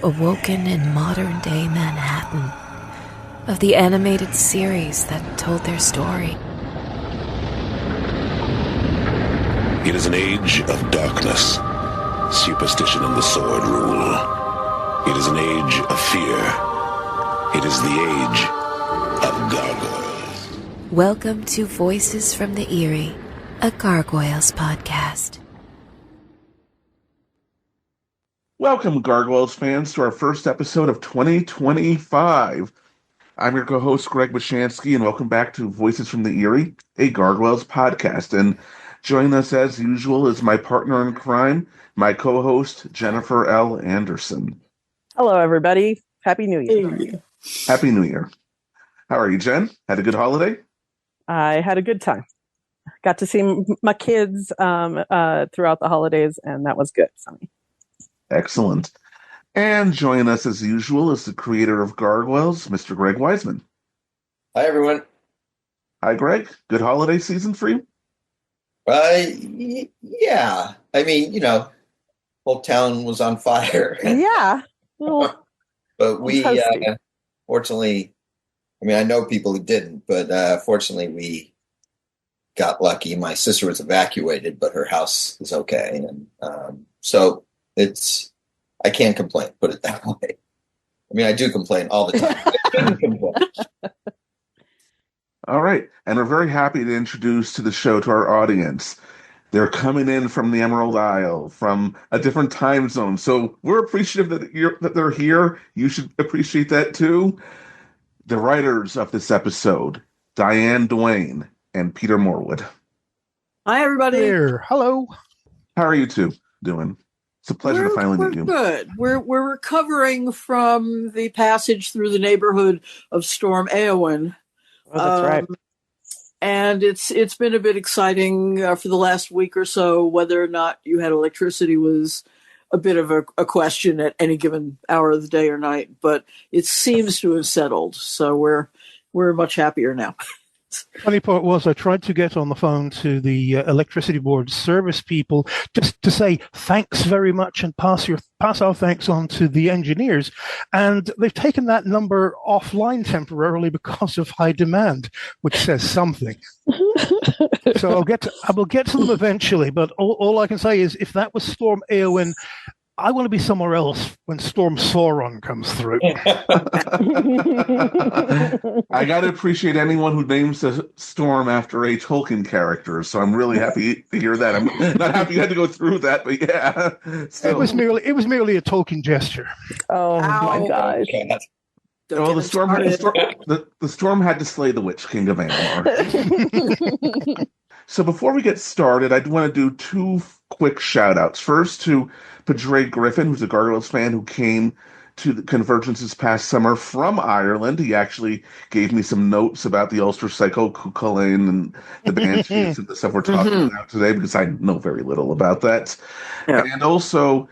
awoken in modern-day Manhattan, of the animated series that told their story. It is an age of darkness. Superstition and the sword rule. It is an age of fear. It is the age of gargoyles. Welcome to Voices from the Eyrie, a Gargoyles podcast. Welcome, Gargoyles fans, to our first episode of 2025. I'm your co-host, Greg Bashansky, and welcome back to Voices from the Eyrie, a Gargoyles podcast. And joining us, as usual, is my partner in crime, my co-host, Jennifer L. Anderson. Hello, everybody. Happy New Year. Happy New Year. How are you, Jen? Had a good holiday? I had a good time. Got to see my kids throughout the holidays, and that was good for me. Excellent. And joining us, as usual, is the creator of Gargoyles, Mr. Greg Wiseman. Hi, everyone. Hi, Greg. Good holiday season for you? Yeah. I mean, whole town was on fire. Yeah. Well, but we, fortunately, I know people who didn't, but fortunately we got lucky. My sister was evacuated, but her house is okay. And so I can't complain, put it that way. I do complain all the time. I shouldn't complain. All right. And we're very happy to introduce to the show to our audience. They're coming in from the Emerald Isle, from a different time zone. So we're appreciative that they're here. You should appreciate that too. The writers of this episode, Diane Duane and Peter Morwood. Hi, everybody. Here. Hello. How are you two doing? It's a pleasure to finally meet you. Good. We're recovering from the passage through the neighborhood of Storm Éowyn. Oh, that's right. And it's been a bit exciting for the last week or so. Whether or not you had electricity was a bit of a question at any given hour of the day or night, but it seems to have settled. So we're much happier now. Funny part was I tried to get on the phone to the electricity board service people just to say thanks very much and pass our thanks on to the engineers, and they've taken that number offline temporarily because of high demand, which says something. So I will get to them eventually, but all I can say is if that was Storm Éowyn, I want to be somewhere else when Storm Sauron comes through. I got to appreciate anyone who names a storm after a Tolkien character, so I'm really happy to hear that. I'm not happy you had to go through that, but yeah. So. It was merely a Tolkien gesture. Oh, my gosh. Well, the storm had to slay the Witch King of Angmar. So before we get started, I want to do two quick shout-outs. First to Padre Griffin, who's a Gargoyles fan who came to the Convergence this past summer from Ireland. He actually gave me some notes about the Ulster Psycho Cuchulainn and the Banshees and the stuff we're talking about today, because I know very little about that. Yeah. And also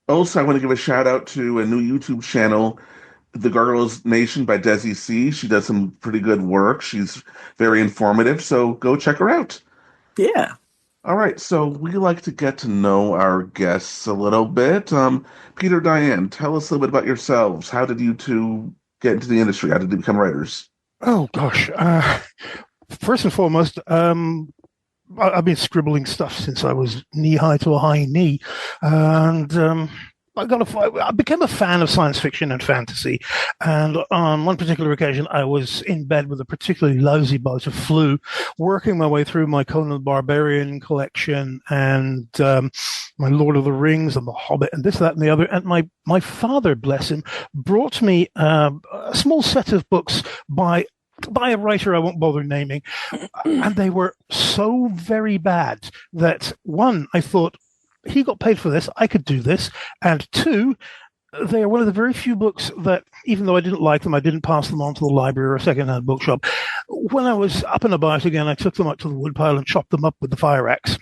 I want to give a shout-out to a new YouTube channel, The Gargoyles Nation by Desi C. She does some pretty good work. She's very informative, so go check her out. Yeah. All right, so we like to get to know our guests a little bit. Peter, Diane, tell us a little bit about yourselves. How did you two get into the industry? How did you become writers? Oh, gosh. First and foremost, I've been scribbling stuff since I was knee-high to a high knee. And I became a fan of science fiction and fantasy, and on one particular occasion, I was in bed with a particularly lousy bout of flu, working my way through my Conan the Barbarian collection and my Lord of the Rings and The Hobbit and this, that, and the other. And my father, bless him, brought me a small set of books by a writer I won't bother naming, and they were so very bad that, one, I thought, he got paid for this, I could do this. And two, they are one of the very few books that, even though I didn't like them, I didn't pass them on to the library or a second-hand bookshop. When I was up and about again, I took them out to the woodpile and chopped them up with the fire axe.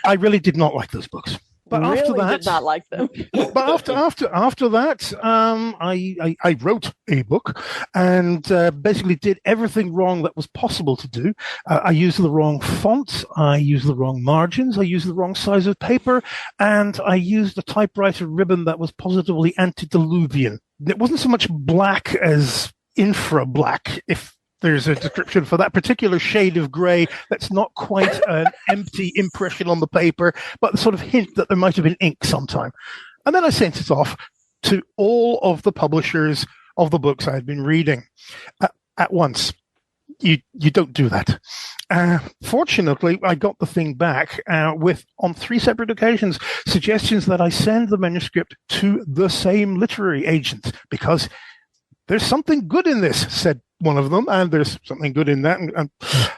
I really did not like those books. But really after that, did not like them. but after that, I wrote a book and basically did everything wrong that was possible to do. I used the wrong font, I used the wrong margins, I used the wrong size of paper, and I used a typewriter ribbon that was positively antediluvian. It wasn't so much black as infra black, if there's a description for that particular shade of grey that's not quite an empty impression on the paper, but the sort of hint that there might have been ink sometime. And then I sent it off to all of the publishers of the books I had been reading at once. You don't do that. Fortunately, I got the thing back with, on 3 separate occasions, suggestions that I send the manuscript to the same literary agent, because there's something good in this, said one of them, and there's something good in that, and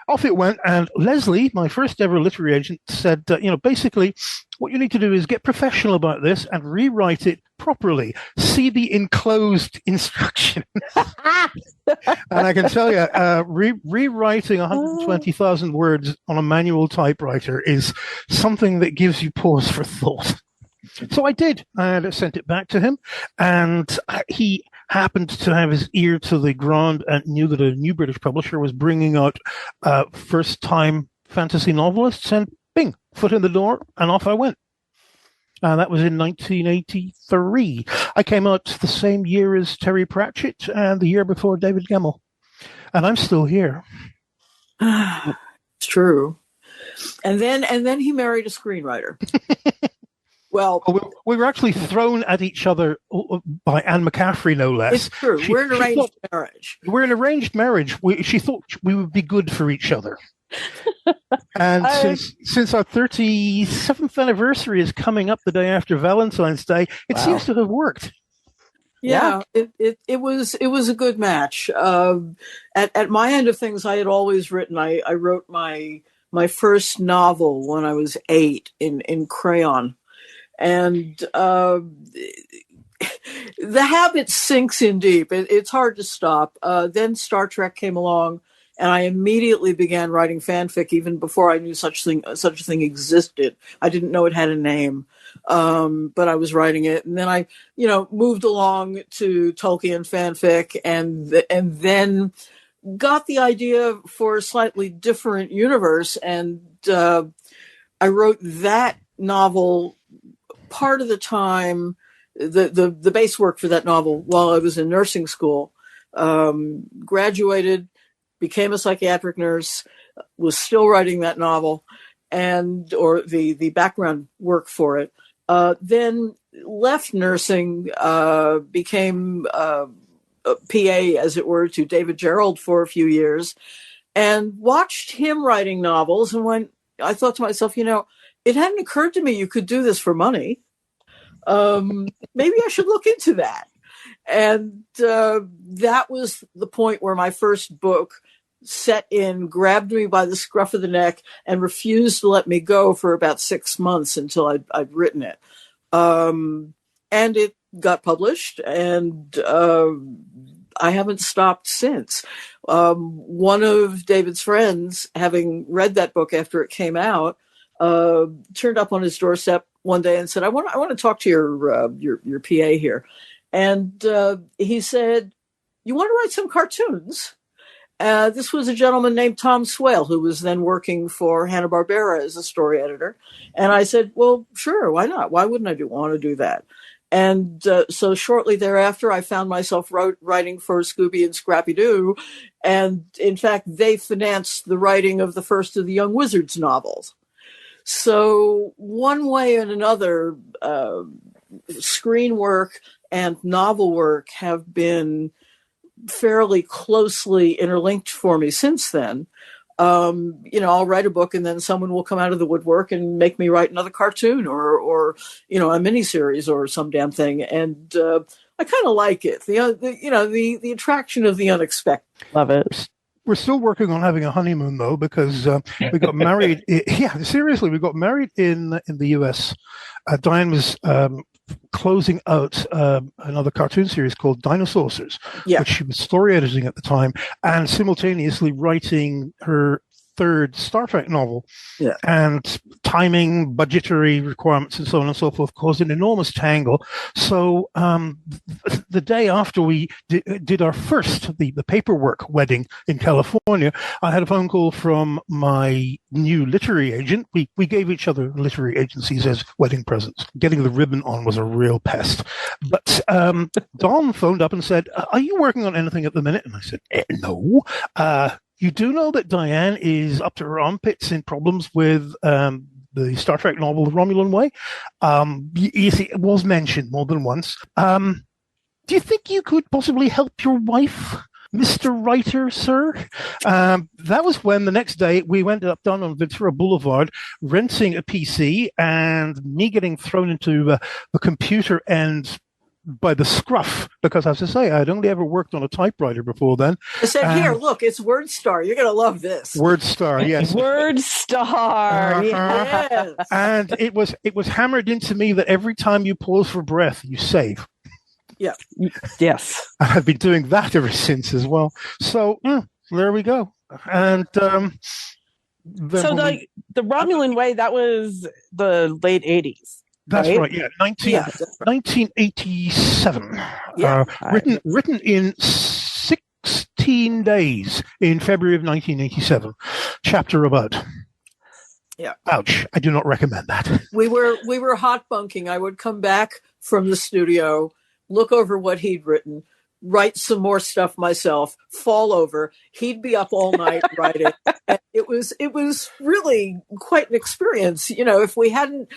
off it went. And Leslie, my first ever literary agent, said, basically, what you need to do is get professional about this and rewrite it properly. See the enclosed instruction. And I can tell you, rewriting 120,000 words on a manual typewriter is something that gives you pause for thought. So I did, and I sent it back to him, and he happened to have his ear to the ground and knew that a new British publisher was bringing out first-time fantasy novelists, and bing, foot in the door, and off I went. That was in 1983. I came out the same year as Terry Pratchett and the year before David Gemmell. And I'm still here. It's true. And then he married a screenwriter. Well, we were actually thrown at each other by Anne McCaffrey, no less. It's true. We're an arranged marriage. We're an arranged marriage. She thought we would be good for each other. And since our 37th anniversary is coming up the day after Valentine's Day, it seems to have worked. Yeah, it was a good match. At my end of things, I had always written. I wrote my first novel when I was 8 in crayon. And the habit sinks in deep. It's hard to stop. Then Star Trek came along, and I immediately began writing fanfic even before I knew such a thing existed. I didn't know it had a name, but I was writing it. And then I, moved along to Tolkien fanfic, and then got the idea for a slightly different universe, and I wrote that novel part of the time, the base work for that novel while I was in nursing school. Graduated, became a psychiatric nurse, was still writing that novel or the background work for it. Then left nursing, became a PA, as it were, to David Gerald for a few years, and watched him writing novels. And I thought to myself, it hadn't occurred to me you could do this for money. Maybe I should look into that. And that was the point where my first book set in, grabbed me by the scruff of the neck, and refused to let me go for about 6 months until I'd written it. And it got published, and I haven't stopped since. One of David's friends, having read that book after it came out, turned up on his doorstep one day and said, I want to talk to your PA here. And he said, you want to write some cartoons? This was a gentleman named Tom Swale, who was then working for Hanna-Barbera as a story editor. And I said, well, sure, why not? Why wouldn't I want to do that? And so shortly thereafter, I found myself writing for Scooby and Scrappy-Doo. And in fact, they financed the writing of the first of the Young Wizards novels. So one way and another, screen work and novel work have been fairly closely interlinked for me since then. I'll write a book and then someone will come out of the woodwork and make me write another cartoon or a miniseries or some damn thing. And I kind of like it. The attraction of the unexpected. Love it. We're still working on having a honeymoon, though, because we got married. Seriously, we got married in the US. Diane was closing out another cartoon series called Dinosaurs, which she was story editing at the time, and simultaneously writing her third Star Trek novel. Yeah. And timing, budgetary requirements, and so on and so forth caused an enormous tangle. So the day after we did our first, the paperwork wedding in California, I had a phone call from my new literary agent. We gave each other literary agencies as wedding presents. Getting the ribbon on was a real pest. But Don phoned up and said, "Are you working on anything at the minute?" And I said, "No." You do know that Diane is up to her armpits in problems with the Star Trek novel, The Romulan Way? You see, it was mentioned more than once. Do you think you could possibly help your wife, Mr. Writer, sir? That was when the next day we went up down on Ventura Boulevard, renting a PC, and me getting thrown into the computer and by the scruff, because as I say, I'd only ever worked on a typewriter before then. I said, "Here, look, it's WordStar. You're going to love this." WordStar, yes. WordStar, Yes. And it was hammered into me that every time you pause for breath, you save. Yeah. Yes. And I've been doing that ever since as well. So there we go. And so the Romulan Way, that was the late 80s. That's right. Yeah, 1987. Yeah. Written in 16 days in February of 1987. Chapter about. Yeah. Ouch! I do not recommend that. We were hot bunking. I would come back from the studio, look over what he'd written, write some more stuff myself, fall over. He'd be up all night writing. And it was really quite an experience. You know, if we hadn't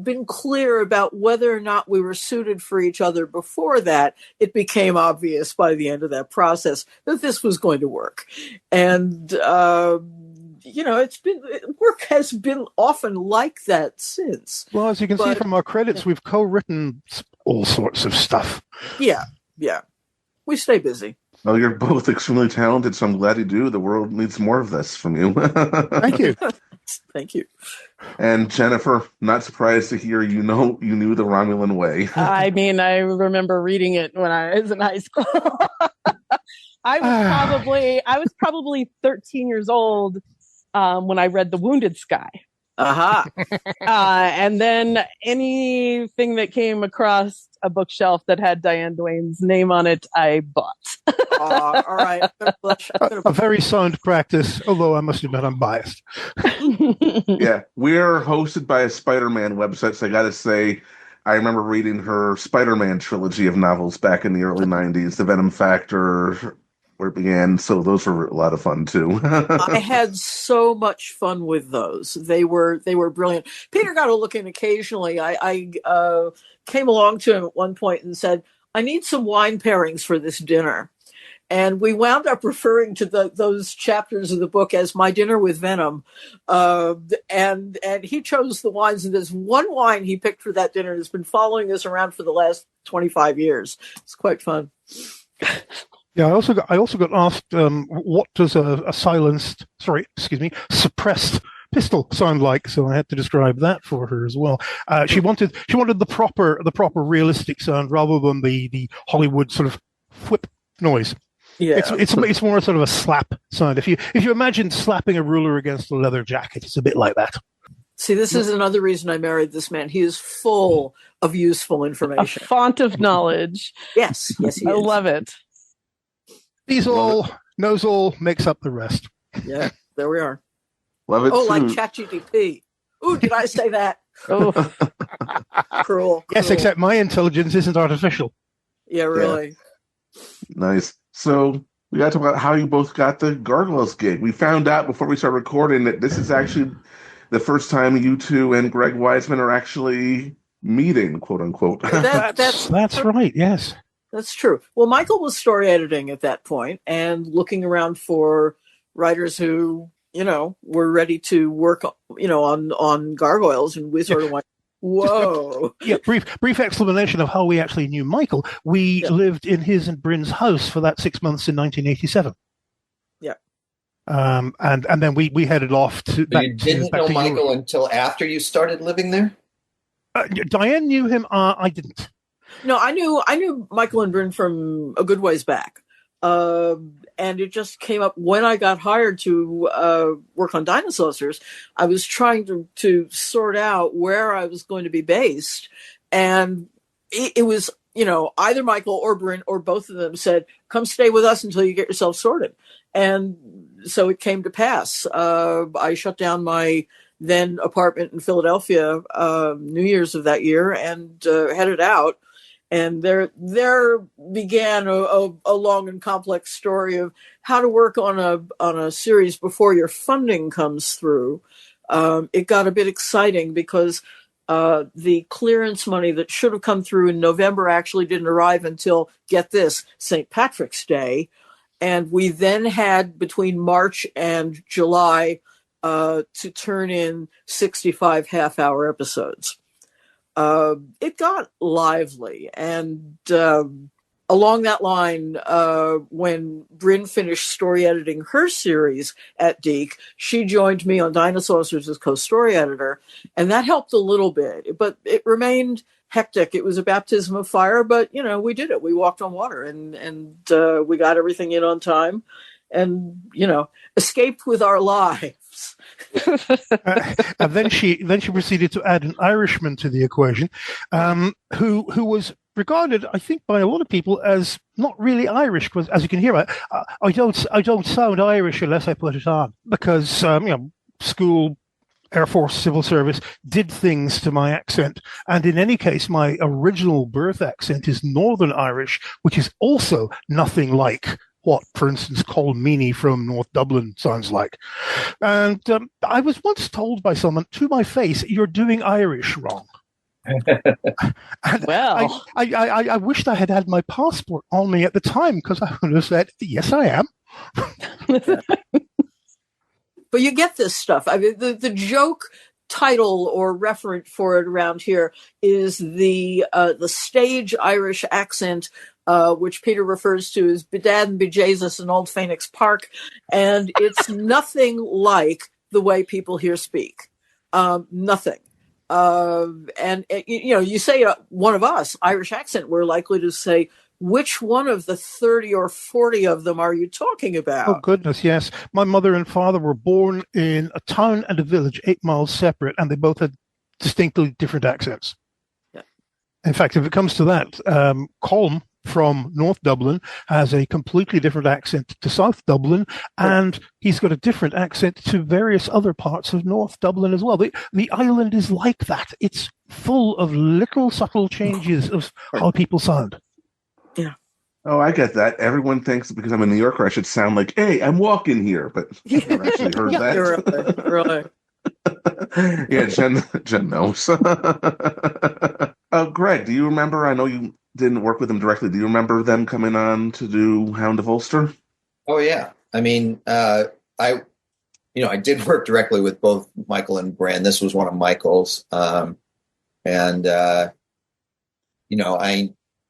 been clear about whether or not we were suited for each other before that, it became obvious by the end of that process that this was going to work. And work has been often like that since. Well, as you can see from our credits, we've co-written all sorts of stuff. Yeah. We stay busy. Well, you're both extremely talented, so I'm glad you do. The world needs more of this from you. Thank you. Thank you. And Jennifer, not surprised to hear you knew The Romulan Way. I mean, I remember reading it when I was in high school. I was probably 13 years old when I read The Wounded Sky. Aha. And then anything that came across a bookshelf that had Diane Duane's name on it, I bought. All right. A very sound practice, although I must admit I'm biased. Yeah, we're hosted by a Spider-Man website, so I got to say, I remember reading her Spider-Man trilogy of novels back in the early 90s, The Venom Factor, where it began, so those were a lot of fun, too. I had so much fun with those. They were brilliant. Peter got a look in occasionally. I came along to him at one point and said, "I need some wine pairings for this dinner." And we wound up referring to those chapters of the book as My Dinner with Venom. And he chose the wines, and there's one wine he picked for that dinner that's been following us around for the last 25 years. It's quite fun. Yeah, I also got asked what does a suppressed pistol sound like, so I had to describe that for her as well. She wanted the proper realistic sound rather than the Hollywood sort of whip noise. Yeah, it's more sort of a slap sound. If you imagine slapping a ruler against a leather jacket, it's a bit like that. See, this is another reason I married this man. He is full of useful information. A font of knowledge. Yes, he is. I love it. Knows all, makes up the rest. Yeah, there we are. Love it. Oh, too. like ChatGPT. Ooh, did I say that? Oh, Cruel. Yes, except my intelligence isn't artificial. Yeah, really. Yeah. Nice. So we got to talk about how you both got the Gargoyles gig. We found out before we started recording that this is actually the first time you two and Greg Wiseman are actually meeting, quote unquote. That's right. Yes. That's true. Well, Michael was story editing at that point and looking around for writers who, were ready to work, on Gargoyles, and we sort of went, whoa. Brief explanation of how we actually knew Michael. We lived in his and Bryn's house for that 6 months in 1987. Yeah. And then we headed off to. You didn't know Michael until after you started living there? Diane knew him. I didn't. No, I knew Michael and Bryn from a good ways back. And it just came up when I got hired to work on Dinosaurs. I was trying to sort out where I was going to be based, and it was, either Michael or Bryn or both of them said, "Come stay with us until you get yourself sorted." And so it came to pass. I shut down my then apartment in Philadelphia New Year's of that year and headed out. And there began a long and complex story of how to work on a series before your funding comes through. It got a bit exciting because the clearance money that should have come through in November actually didn't arrive until, get this, St. Patrick's Day. And we then had between March and July to turn in 65 half-hour episodes. It got lively. And along that line, when Bryn finished story editing her series at Deke, she joined me on Dinosaurs as co-story editor. And that helped a little bit. But it remained hectic. It was a baptism of fire, but we did it. We walked on water, and we got everything in on time, and escaped with our lives. And then she proceeded to add an Irishman to the equation, who was regarded, I think, by a lot of people as not really Irish, because as you can hear, I don't sound Irish unless I put it on, because school, Air Force, civil service did things to my accent. And in any case, my original birth accent is Northern Irish, which is also nothing like what, for instance, Colm Meaney from North Dublin sounds like. And I was once told by someone to my face, "You're doing Irish wrong." Well, I wished I had my passport on me at the time, because I would have said, "Yes, I am." But you get this stuff. I mean, the joke title or referent for it around here is the stage Irish accent, which Peter refers to as Bedad and Bejesus in Old Phoenix Park, and it's nothing like the way people here speak. Nothing. And you say one of us, Irish accent, we're likely to say, which one of the 30 or 40 of them are you talking about? Oh, goodness, yes. My mother and father were born in a town and a village 8 miles separate, and they both had distinctly different accents. Yeah. In fact, if it comes to that, Colm from North Dublin has a completely different accent to South Dublin, and he's got a different accent to various other parts of North Dublin as well. The island is like that. It's full of little subtle changes of how people sound. Yeah. Oh, I get that. Everyone thinks because I'm a New Yorker, I should sound like, "Hey, I'm walking here," but I've never actually heard that. Really. Yeah, Jen knows. Greg, do you remember? I know you didn't work with them directly. Do you remember them coming on to do Hound of Ulster? Oh yeah. I mean, I did work directly with both Michael and Bryn. This was one of Michael's,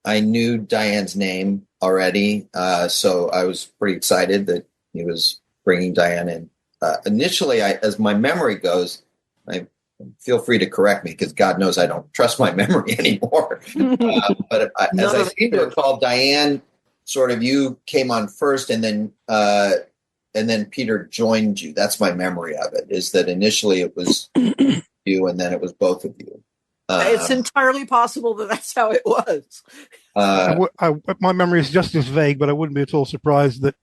I knew Diane's name already, so I was pretty excited that he was bringing Diane in. Initially, as my memory goes, I feel free to correct me, because God knows I don't trust my memory anymore. But as I seem to recall, Diane, sort of, you came on first, and then Peter joined you. That's my memory of it, is that initially it was you, and then it was both of you. It's entirely possible that that's how it was. My memory is just as vague, but I wouldn't be at all surprised that,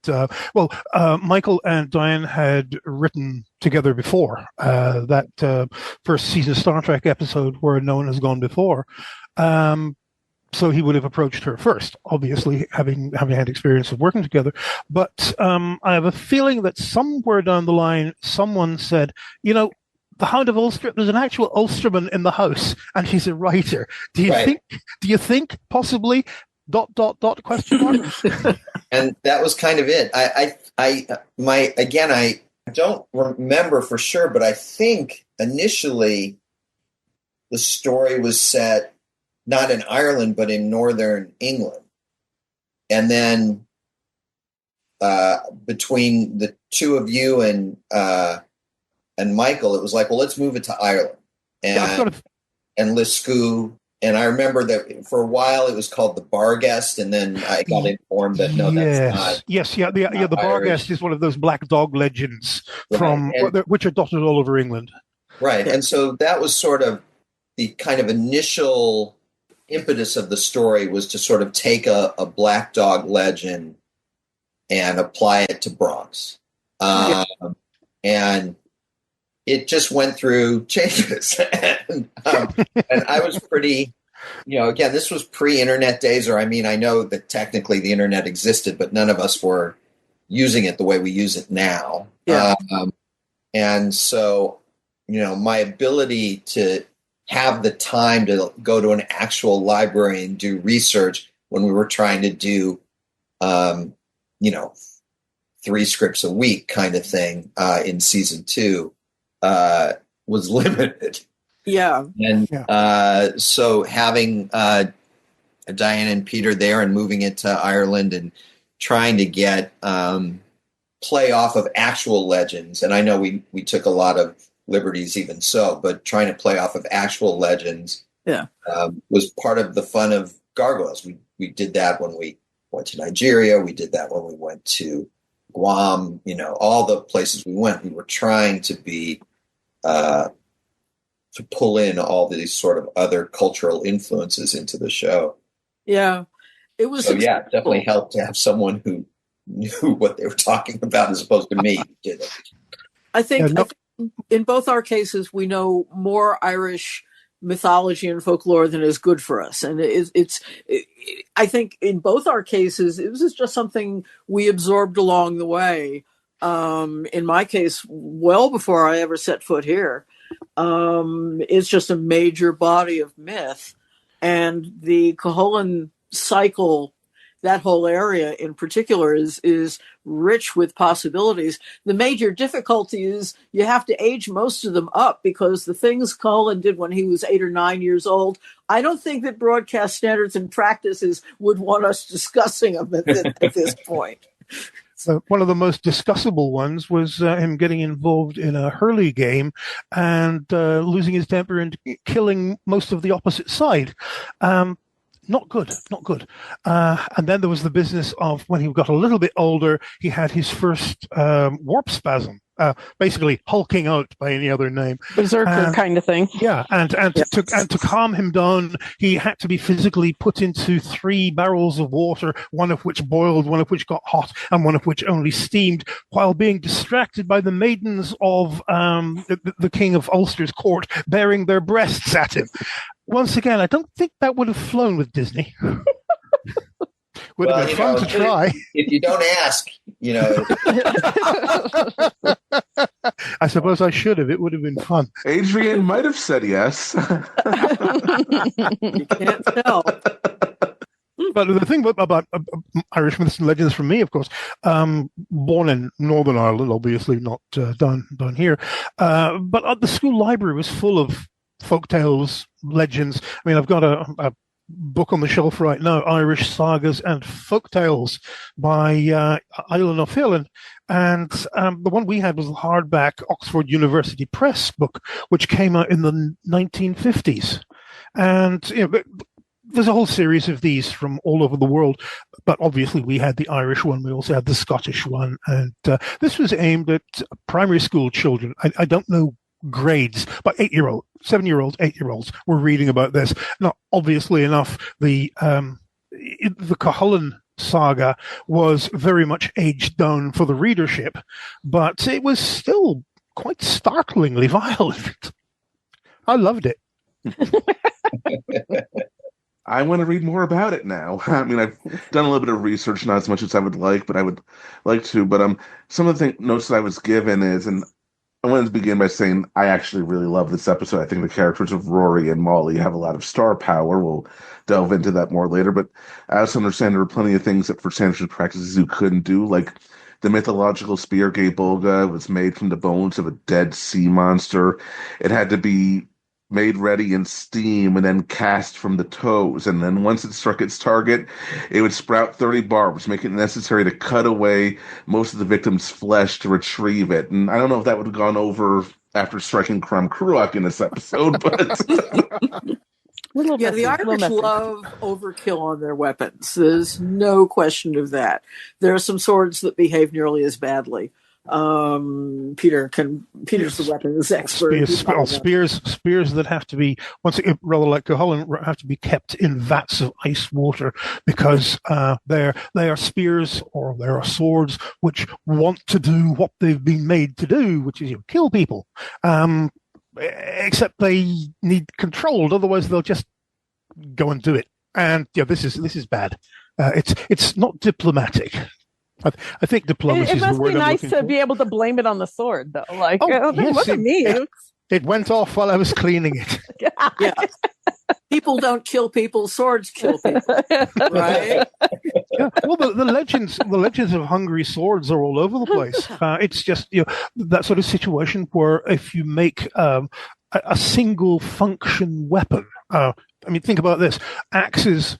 Michael and Diane had written together before that first season Star Trek episode where no one has gone before. So he would have approached her first, obviously, having had experience of working together. But I have a feeling that somewhere down the line, someone said, the Hound of Ulster, there's an actual Ulsterman in the house, and he's a writer. Do you think possibly ... question mark? And that was kind of it. I don't remember for sure, but I think initially the story was set not in Ireland, but in Northern England. And then between the two of you and Michael, it was like, well, let's move it to Ireland. And Liscu I remember that for a while it was called the Barguest, and then I got informed that no, that's not. The Barguest is one of those black dog legends which are dotted all over England. Right, and so that was sort of the kind of initial impetus of the story, was to sort of take a black dog legend and apply it to Bronx. And it just went through changes. and I was pretty, again, this was pre-internet days, or I know that technically the internet existed, but none of us were using it the way we use it now. Yeah. And so, my ability to have the time to go to an actual library and do research when we were trying to do, 3 scripts a week kind of thing in season 2 was limited. Yeah. And so having Diana and Peter there and moving it to Ireland and trying to get play off of actual legends. And I know we took a lot of liberties even so, but trying to play off of actual legends was part of the fun of Gargoyles. We did that when we went to Nigeria. We did that when we went to Guam. All the places we went, we were trying to be to pull in all these sort of other cultural influences into the show. Yeah, it was. So it definitely helped to have someone who knew what they were talking about as opposed to me who did it. I think in both our cases, we know more Irish mythology and folklore than is good for us. And I think in both our cases, it was just something we absorbed along the way. In my case, well before I ever set foot here, it's just a major body of myth. And the Cuchulainn cycle, that whole area in particular, is rich with possibilities. The major difficulty is you have to age most of them up, because the things Cuchulainn did when he was 8 or 9 years old, I don't think that broadcast standards and practices would want us discussing them at this point. So one of the most discussable ones was him getting involved in a hurley game and losing his temper and killing most of the opposite side. Not good. And then there was the business of when he got a little bit older, he had his first warp spasm, basically hulking out by any other name. Berserker kind of thing. Yeah, and to calm him down, he had to be physically put into 3 barrels of water, one of which boiled, one of which got hot, and one of which only steamed, while being distracted by the maidens of the King of Ulster's court bearing their breasts at him. Once again, I don't think that would have flown with Disney. Would have been fun to try. If you don't ask, I suppose I should have. It would have been fun. Adrian might have said yes. You can't tell. But the thing about Irish myths and legends for me, of course, born in Northern Ireland, obviously not done here, but the school library was full of folk tales, legends. I mean, I've got a book on the shelf right now, Irish Sagas and Folk Tales by Eilean O'Phelan. And the one we had was the hardback Oxford University Press book, which came out in the 1950s. And there's a whole series of these from all over the world, but obviously we had the Irish one. We also had the Scottish one. And this was aimed at primary school children. I don't know grades, but 8-year-olds, 7-year-olds, 8-year-olds were reading about this. Now, obviously enough, the Cuchulainn saga was very much aged down for the readership, but it was still quite startlingly violent. I loved it. I want to read more about it now. I mean, I've done a little bit of research, not as much as I would like, but I would like to. But some of the notes that I was given is, and I wanted to begin by saying I actually really love this episode. I think the characters of Rory and Molly have a lot of star power. We'll delve into that more later. But I also understand there were plenty of things that for standard practices you couldn't do, like the mythological spear Gaebolga was made from the bones of a dead sea monster. It had to be made ready in steam and then cast from the toes. And then once it struck its target, it would sprout 30 barbs, making it necessary to cut away most of the victim's flesh to retrieve it. And I don't know if that would have gone over after striking Crom Cruach in this episode, but Yeah, the Irish love overkill on their weapons. There's no question of that. There are some swords that behave nearly as badly. Peter's the weapons expert. Spears that have to be, rather like Cuchulainn, have to be kept in vats of ice water because they are spears or they are swords which want to do what they've been made to do, which is kill people. Except they need controlled, otherwise they'll just go and do it. And this is bad. It's not diplomatic. I think diplomacy is the word. It must be nice to for. be able to blame it on the sword, though. Like, yes, wasn't me. It went off while I was cleaning it. Yeah. People don't kill people; swords kill people, right? Yeah. Well, the legends of Hungary swords are all over the place. It's just that sort of situation where if you make a single function weapon. Think about this: axes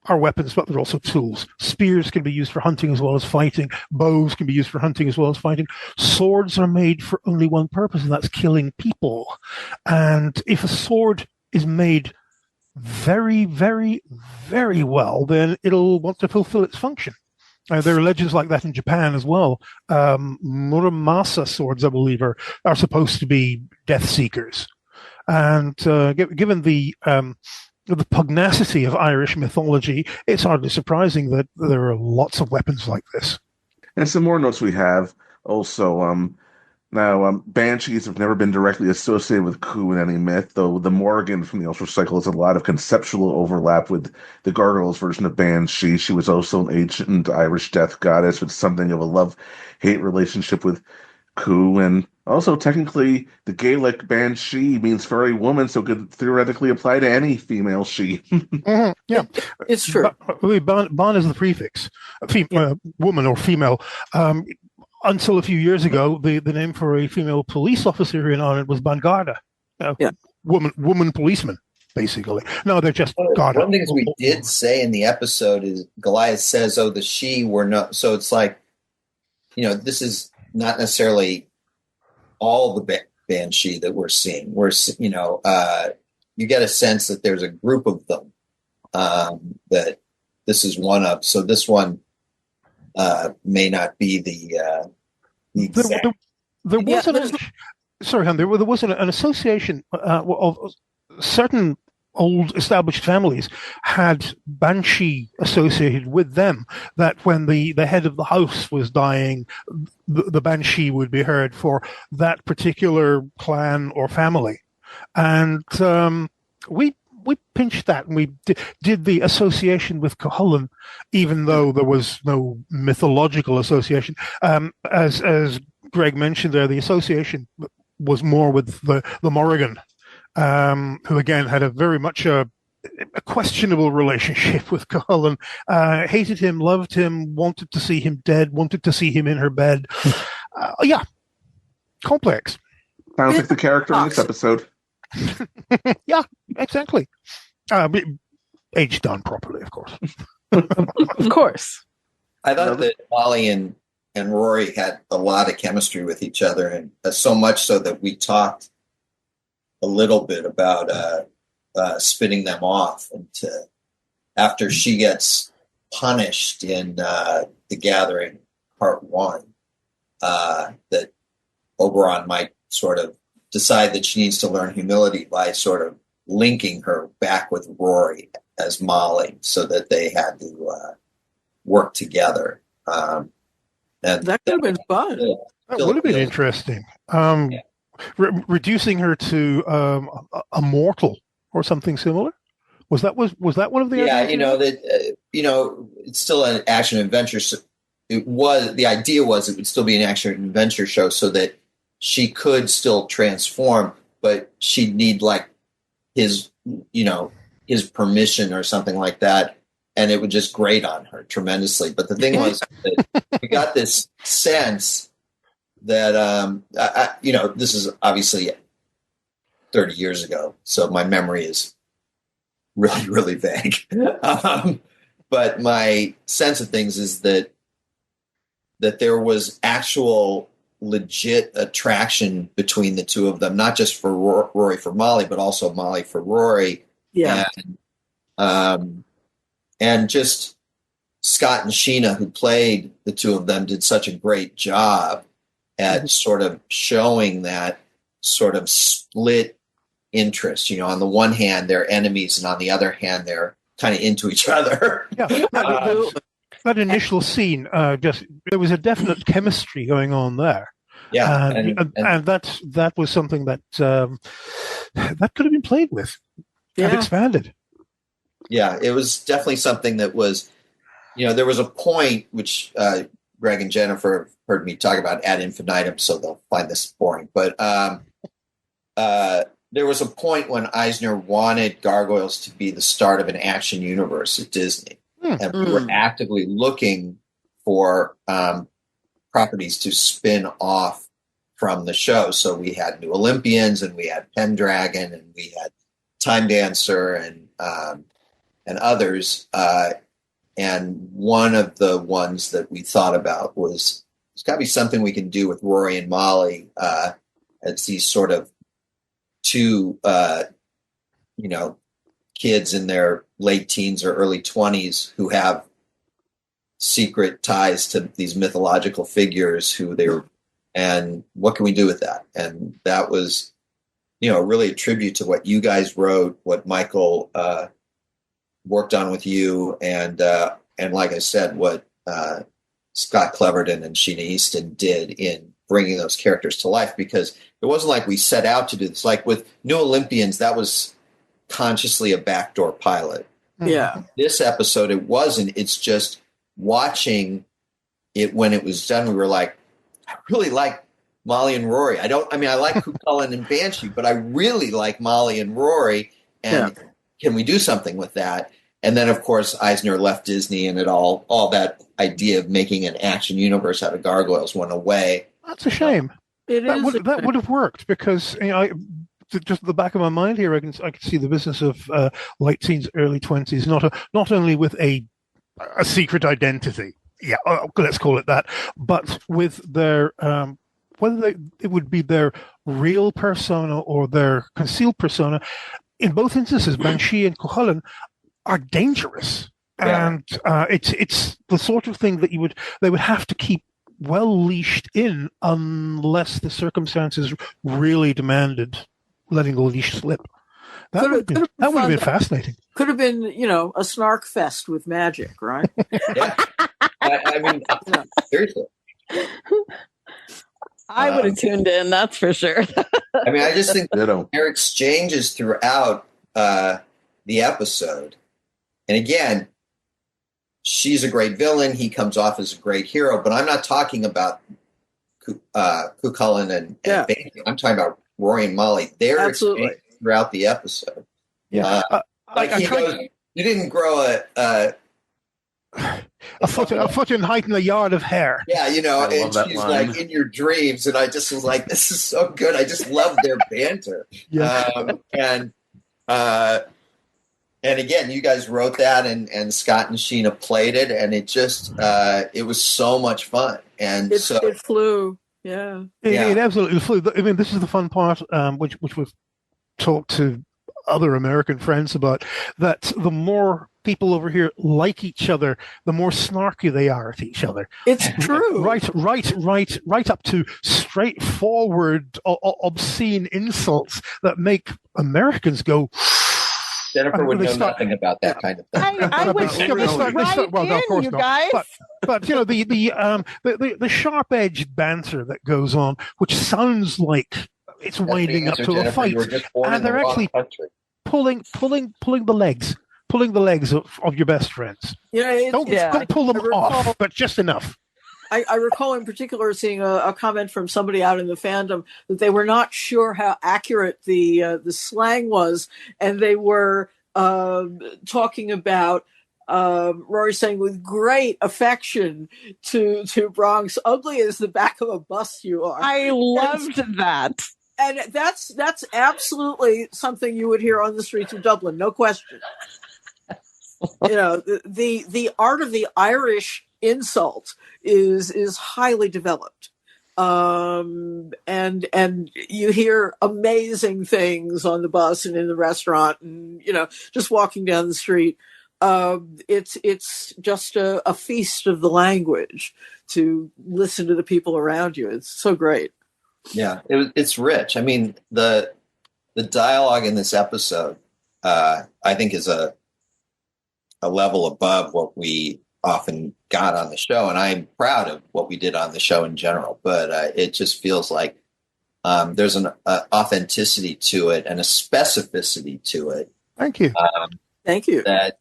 are weapons, but they're also tools. Spears can be used for hunting as well as fighting. Bows can be used for hunting as well as fighting. Swords are made for only one purpose, and that's killing people. And if a sword is made very, very, very well, then it'll want to fulfill its function. There are legends like that in Japan as well. Muramasa swords, I believe, are supposed to be death seekers. And given the pugnacity of Irish mythology, it's hardly surprising that there are lots of weapons like this. And some more notes we have also. Now, banshees have never been directly associated with Coo in any myth, though the Morrigan from the Ulster cycle has a lot of conceptual overlap with the Gargoyles version of Banshee. She was also an ancient Irish death goddess with something of a love-hate relationship with Coo, and also technically the Gaelic Banshee means furry woman, so could theoretically apply to any female she. Mm-hmm. Yeah, it's true. Ban is the prefix, woman or female. Until a few years ago, the name for a female police officer in Ireland was Bangarda, woman policeman, basically. No, they're just Garda. One thing we did say in the episode is Goliath says, "Oh, the she were not." So it's like, this is not necessarily all the banshee that we're seeing. You get a sense that there's a group of them that this is one of. So this one may not be the exact. There was an association of certain old established families had banshee associated with them, that when the head of the house was dying, the banshee would be heard for that particular clan or family. And we pinched that, and we did the association with Cuchulainn, even though there was no mythological association. As Greg mentioned there, the association was more with the Morrigan, who again had a very much a questionable relationship with Cuchulainn. Hated him, loved him, wanted to see him dead, wanted to see him in her bed. Complex. Sounds like the character in this episode. Yeah, exactly. Aged done properly, of course. Of course. I thought that Molly and Rory had a lot of chemistry with each other, and so much so that we talked a little bit about spinning them off. And after she gets punished in The Gathering Part 1, that Oberon might sort of decide that she needs to learn humility by sort of linking her back with Rory as Molly, so that they had to work together. And that could have been fun. That would have been interesting. Reducing her to a mortal or something similar. Was that one of the ideas? It's still an action adventure. So the idea was it would still be an action adventure show, so that she could still transform, but she'd need like his permission or something like that, and it would just grate on her tremendously. But the thing was that we got this sense that this is obviously 30 years ago, so my memory is really, really vague. But my sense of things is that there was actual legit attraction between the two of them, not just for Rory for Molly, but also Molly for Rory. Yeah. And just Scott and Sheena, who played the two of them, did such a great job at sort of showing that sort of split interest. You know, on the one hand, they're enemies, and on the other hand, they're kind of into each other. Yeah, that initial scene, just there was a definite chemistry going on there. Yeah, and that was something that that could have been played with and expanded. Yeah, it was definitely something that was, you know, there was a point which Greg and Jennifer heard me talk about ad infinitum, so they'll find this boring. But there was a point when Eisner wanted Gargoyles to be the start of an action universe at Disney. And we were actively looking for properties to spin off from the show. So we had New Olympians, and we had Pendragon, and we had Time Dancer, and others. And one of the ones that we thought about was, there's got to be something we can do with Rory and Molly as these sort of two, you know, kids in their late teens or early 20s who have secret ties to these mythological figures who they were, and what can we do with that? And that was, you know, really a tribute to what you guys wrote, what Michael worked on with you, and like I said, what Scott Cleverton and Sheena Easton did in bringing those characters to life, because it wasn't like we set out to do this. Like with New Olympians, that was consciously a backdoor pilot. Yeah. This episode, it wasn't. It's just watching it when it was done, we were like, I really like Molly and Rory. I like Cuchulainn and Banshee, but I really like Molly and Rory. And can we do something with that? And then, of course, Eisner left Disney, and all that idea of making an action universe out of Gargoyles went away. That's a shame. That would have worked, because, you know, just at the back of my mind here, I can see the business of late teens, early 20s, not only with a secret identity, let's call it that, but with their whether it would be their real persona or their concealed persona. In both instances, Banshee and Cuchulainn are dangerous, and it's the sort of thing that they would have to keep well leashed in, unless the circumstances really demanded letting the leash slip. That would have been fascinating. Could have been, you know, a snark fest with magic, right? Yeah. I mean, seriously. I would have tuned in, that's for sure. I mean, I just think their exchanges throughout the episode, and again, she's a great villain, he comes off as a great hero, but I'm not talking about Cuchulainn and Banshee. I'm talking about Rory and Molly. They're exchanging throughout the episode. Yeah. He goes, you didn't grow a foot in height and a yard of hair. Yeah, you know, and she's like, in your dreams, and I just was like, this is so good. I just love their banter. And again, you guys wrote that, and Scott and Sheena played it, and it just it was so much fun. And it flew. Yeah. It absolutely flew. I mean, this is the fun part, which we've talked to other American friends about, that the more people over here like each other, the more snarky they are at each other. It's true. Right up to straightforward, obscene insults that make Americans go. Jennifer would know nothing about that kind of thing. I would you guys. But you know, the sharp-edged banter that goes on, which sounds like it's winding up to a fight, and they're actually pulling the legs of your best friends. Don't pull them off, but just enough. I recall in particular seeing a comment from somebody out in the fandom that they were not sure how accurate the slang was, and they were talking about Rory saying with great affection to Bronx, "Ugly as the back of a bus you are." I loved that. And that's absolutely something you would hear on the streets of Dublin, no question. You know, the art of the Irish insult is highly developed, and you hear amazing things on the bus and in the restaurant, and just walking down the street. It's just a feast of the language to listen to the people around you. It's so great. Yeah, it's rich. I mean, the dialogue in this episode, I think, is a level above what we often got on the show, and I'm proud of what we did on the show in general. But it just feels like there's an authenticity to it and a specificity to it. Thank you. Thank you. That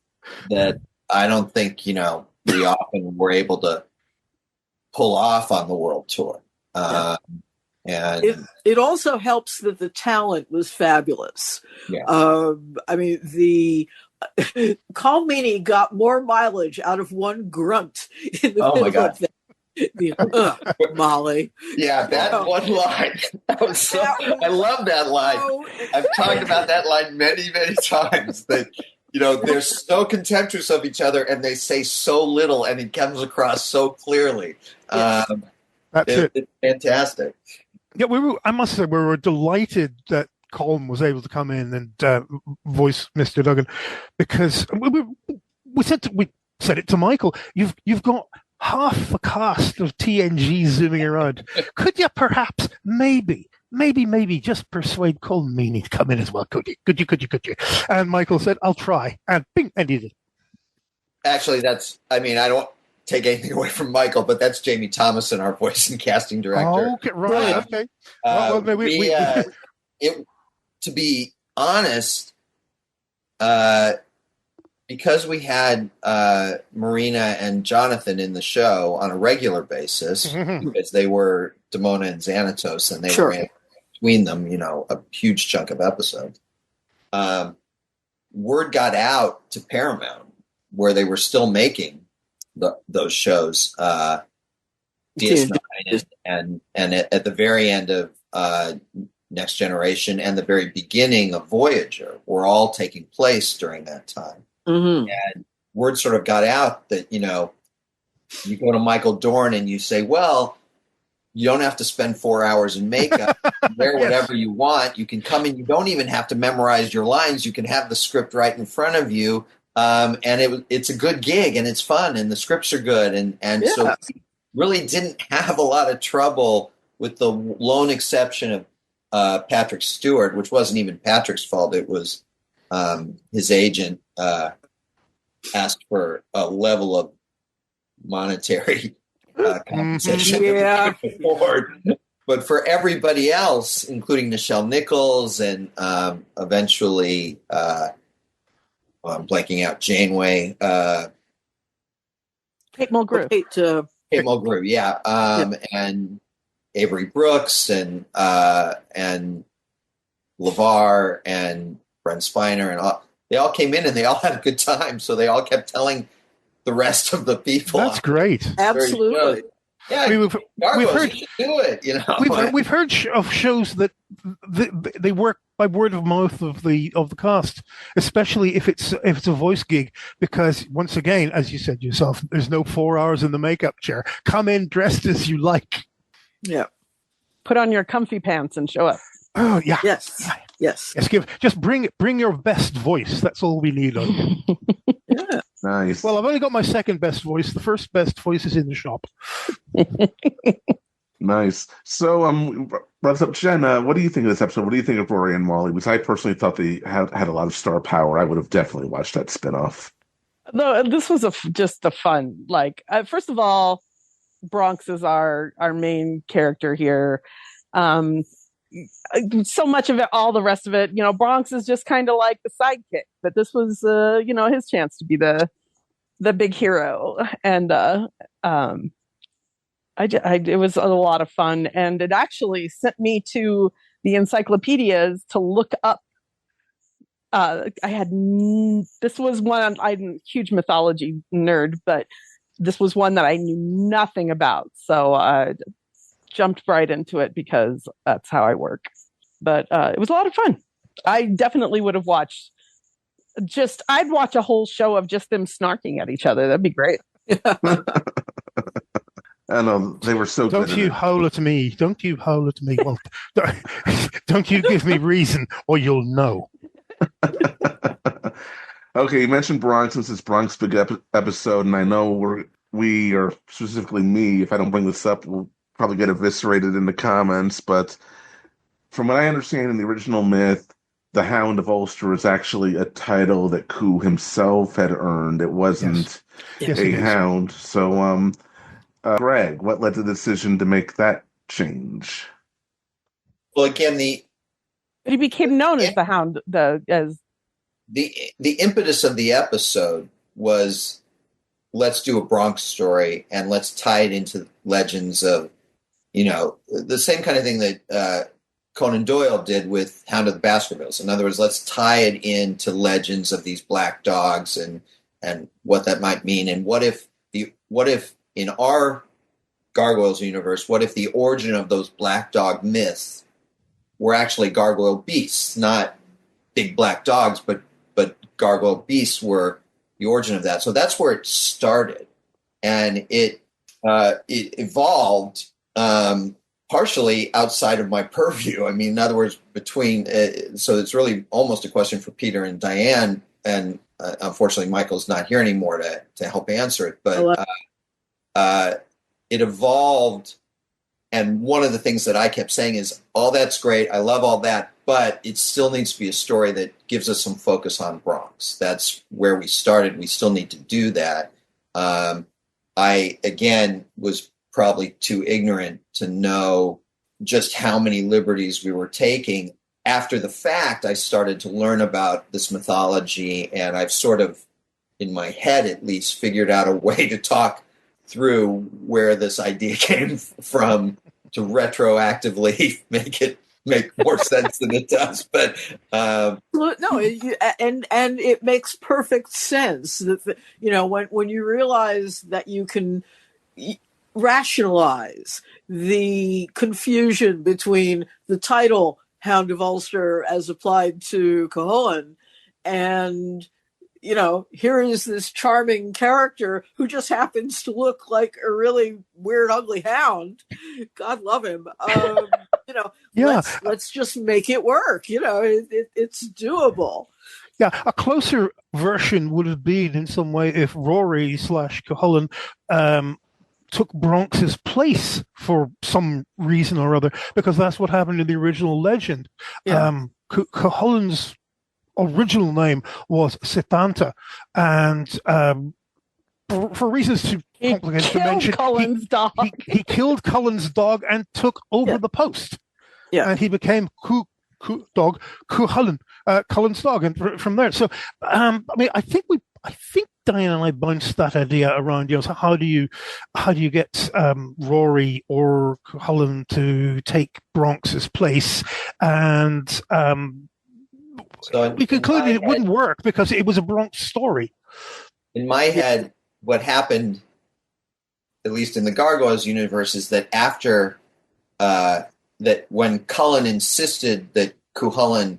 I don't think we often were able to pull off on the world tour. And it also helps that the talent was fabulous. Yeah. I mean, the Call Meany got more mileage out of one grunt in the middle of that. Molly. Yeah, that one line. I love that line. I've talked about that line many, many times. That they're so contemptuous of each other, and they say so little, and it comes across so clearly. That's it. It's fantastic. Yeah, I must say, we were delighted that Colm was able to come in and voice Mr. Duggan, because we said it to Michael. You've got half the cast of TNG zooming around. Could you perhaps maybe just persuade Colm Meany to come in as well? Could you? And Michael said, "I'll try," and bing, and he did. Actually, I don't take anything away from Michael, but that's Jamie Thomason, our voice and casting director. Oh, okay, right, okay. To be honest, because we had Marina and Jonathan in the show on a regular basis, because they were Damona and Xanatos, and they were between them, a huge chunk of episodes. Word got out to Paramount, where they were still making those shows, DS9 and at the very end of Next Generation and the very beginning of Voyager were all taking place during that time. Mm-hmm. And word sort of got out that, you go to Michael Dorn and you say, well, you don't have to spend 4 hours in makeup, wear whatever you want. You can come in, you don't even have to memorize your lines. You can have the script right in front of you. And it's a good gig, and it's fun, and the scripts are good. And so we really didn't have a lot of trouble, with the lone exception of Patrick Stewart, which wasn't even Patrick's fault. It was his agent asked for a level of monetary compensation that we could afford. But for everybody else, including Nichelle Nichols and eventually, I'm blanking out, Janeway. Kate Mulgrew. Kate Mulgrew, and Avery Brooks and LeVar and Brent Spiner and all. They all came in and they all had a good time, so they all kept telling the rest of the people. That's great. Absolutely. Yeah, we've heard you should do it. We've heard of shows that they work by word of mouth of the cast, especially if it's a voice gig, because once again, as you said yourself, there's no 4 hours in the makeup chair. Come in dressed as you like. Yeah. Put on your comfy pants and show up. Oh yeah. Yes. Just bring your best voice. That's all we need of you. Yeah. Nice. Well, I've only got my second best voice. The first best voice is in the shop. Nice. So, wraps up, Jen. What do you think of this episode? What do you think of Rory and Molly? Because I personally thought they had a lot of star power. I would have definitely watched that spinoff. No, this was just a fun. First of all, Bronx is our main character here. So much of it, all the rest of it, Bronx is just kind of like the sidekick, but this was, his chance to be the big hero. And, it was a lot of fun, and it actually sent me to the encyclopedias to look up. This was one, I'm a huge mythology nerd, but this was one that I knew nothing about. So I jumped right into it because that's how I work. But it was a lot of fun. I definitely would have watched I'd watch a whole show of just them snarking at each other. That'd be great. I know they were so good. Don't you howl at me. Don't you howl at me. Well, don't you give me reason or you'll know. Okay, you mentioned Bronx. Since it's Bronx Big episode, and I know we are specifically me. If I don't bring this up, we'll probably get eviscerated in the comments. But from what I understand in the original myth, the Hound of Ulster is actually a title that Ku himself had earned. It wasn't a hound. So, Greg, what led to the decision to make that change? Well, again, But he became known as the Hound. The impetus of the episode was, let's do a Bronx story and let's tie it into legends of, the same kind of thing that Conan Doyle did with Hound of the Baskervilles. In other words, let's tie it into legends of these black dogs and what that might mean. And what if in our Gargoyles universe, what if the origin of those black dog myths were actually gargoyle beasts, not big black dogs, but gargoyle beasts were the origin of that. So that's where it started, and it evolved partially outside of my purview. I mean, in other words, so it's really almost a question for Peter and Diane, and unfortunately, Michael's not here anymore to help answer it. But it evolved. And one of the things that I kept saying is, all that's great. I love all that, but it still needs to be a story that gives us some focus on Bronx. That's where we started. We still need to do that. I, again, was probably too ignorant to know just how many liberties we were taking. After the fact, I started to learn about this mythology, and I've sort of, in my head at least, figured out a way to talk through where this idea came from to retroactively make more sense than it does. But no, and it makes perfect sense that when you realize that you can rationalize the confusion between the title Hound of Ulster as applied to Cuchulainn and here is this charming character who just happens to look like a really weird, ugly hound. God love him. Let's just make it work. It's doable. Yeah, a closer version would have been in some way if Rory / Cuchulainn took Bronx's place for some reason or other, because that's what happened in the original legend. Yeah. Cuchulainn's original name was Sitanta, and for reasons too complicated to mention, he killed Cullen's dog and took over the post. Yeah, and he became Cuchulainn, Cullen's dog, and from there. So, I think Diane and I bounced that idea around. So how do you get Rory or Cuchulainn to take Bronx's place? And so we concluded it wouldn't work because it was a Bronx story. In my head, what happened, at least in the Gargoyles universe, is that after that, when Cullen insisted that Cuchulainn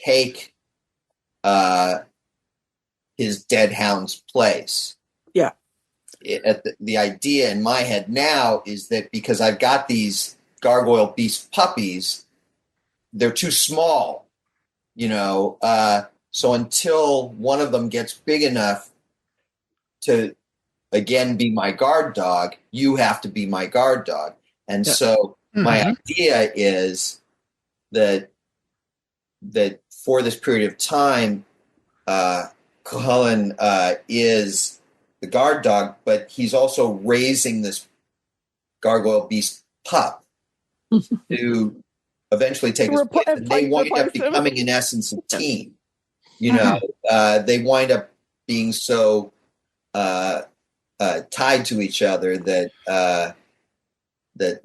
take his dead hound's place. Yeah. The idea in my head now is that because I've got these gargoyle beast puppies, they're too small. So until one of them gets big enough to, again, be my guard dog, you have to be my guard dog. And so my idea is that for this period of time, Cuchulainn is the guard dog, but he's also raising this gargoyle beast pup to eventued take his place, and they wind up becoming, in essence, a team. They wind up being so tied to each other that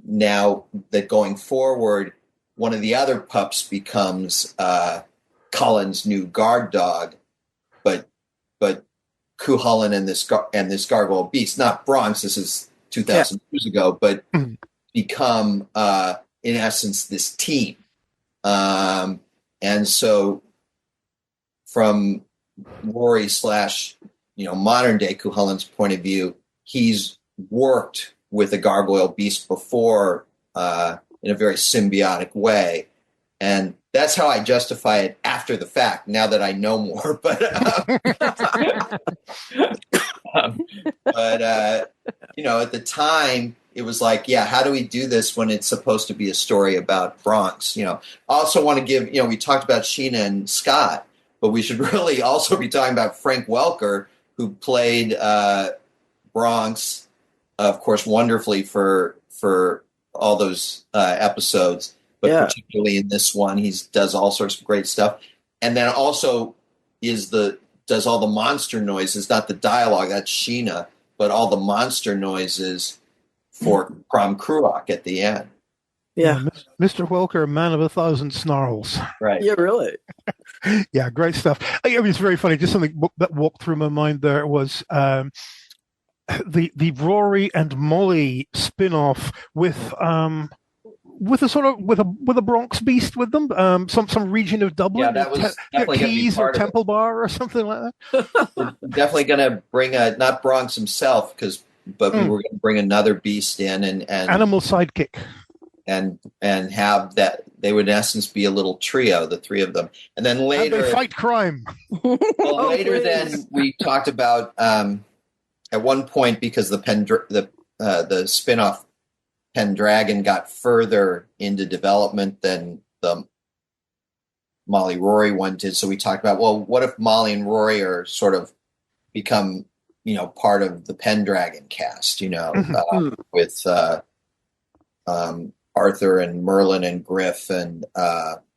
now that going forward, one of the other pups becomes Cullen's new guard dog, but Cuchulainn and this gargoyle beast, not Bronx. This is 2,000 years ago, but become. In essence, this team. And so from Rory / modern day Cuchulainn's point of view, he's worked with a gargoyle beast before in a very symbiotic way. And that's how I justify it after the fact, now that I know more. But at the time, it was like, yeah, how do we do this when it's supposed to be a story about Bronx? I also want to give, we talked about Sheena and Scott, but we should really also be talking about Frank Welker, who played Bronx, of course, wonderfully for all those episodes. But particularly in this one, he does all sorts of great stuff. And then also does all the monster noises, not the dialogue, that's Sheena, but all the monster noises for Crom Cruach at the end. Yeah. Mr. Welker, man of 1,000 snarls. Right. Yeah, really. Yeah, great stuff. It's very funny. Just something that walked through my mind there was the Rory and Molly spin-off with a Bronx beast with them, some region of Dublin, that was definitely Keys or Temple it. Bar or something like that. We're definitely going to bring not Bronx himself, but we were going to bring another beast in and animal sidekick, and have that they would in essence be a little trio, the three of them, and then later and they fight crime. Well, later then we talked about at one point, because the spin-off Pendragon got further into development than the Molly Rory one did. So we talked about, well, what if Molly and Rory are sort of become, part of the Pendragon cast, with Arthur and Merlin and Griff and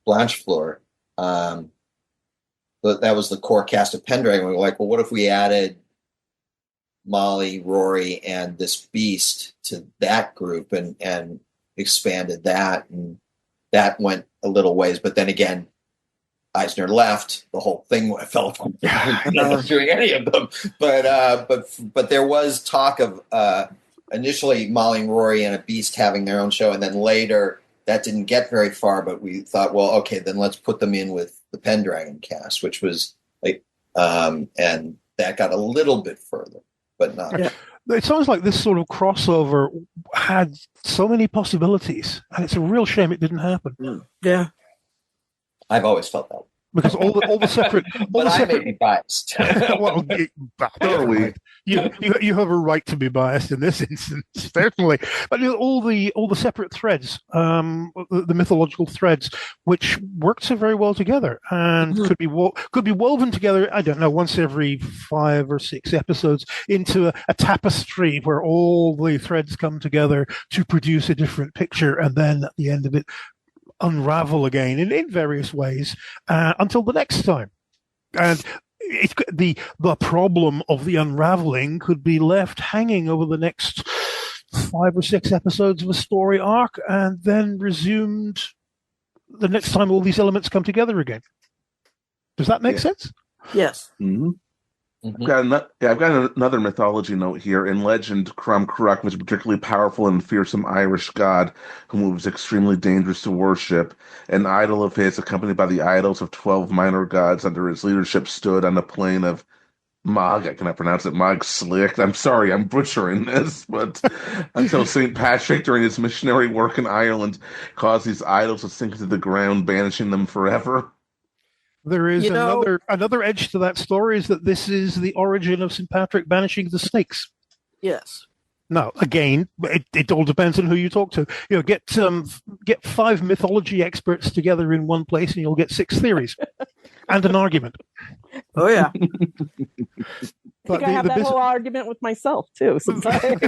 Blanchefleur. But that was the core cast of Pendragon. We were like, well, what if we added Molly, Rory, and this beast to that group and expanded that, and that went a little ways. But then again, Eisner left, the whole thing fell apart. Not doing any of them. But there was talk of initially Molly and Rory and a beast having their own show, and then later that didn't get very far. But we thought, well, okay, then let's put them in with the Pendragon cast, which was like, and that got a little bit further. But not. Yeah. It sounds like this sort of crossover had so many possibilities, and it's a real shame it didn't happen. Yeah, I've always felt that because all the separate. I may be biased. Well, you have a right to be biased in this instance, certainly. But all the separate threads, the mythological threads, which worked so very well together and could be woven together. I don't know, once every 5 or 6 episodes into a tapestry where all the threads come together to produce a different picture, and then at the end of it, unravel again in various ways until the next time. And the problem of the unraveling could be left hanging over the next 5 or 6 episodes of a story arc, and then resumed the next time all these elements come together again. Does that make sense? Yes. Mm-hmm. I've got another mythology note here. In legend, Crom Cruach was a particularly powerful and fearsome Irish god whom it was extremely dangerous to worship. An idol of his, accompanied by the idols of 12 minor gods under his leadership, stood on the plain of Mog. I cannot pronounce it. Mog Slick. I'm sorry, I'm butchering this, but until St. Patrick, during his missionary work in Ireland, caused these idols to sink into the ground, banishing them forever. There is another edge to that story, is that this is the origin of St. Patrick banishing the snakes. Yes. Now, again, it all depends on who you talk to. Get 5 mythology experts together in one place, and you'll get 6 theories and an argument. Oh yeah. I think I have that whole argument with myself too. Sometimes.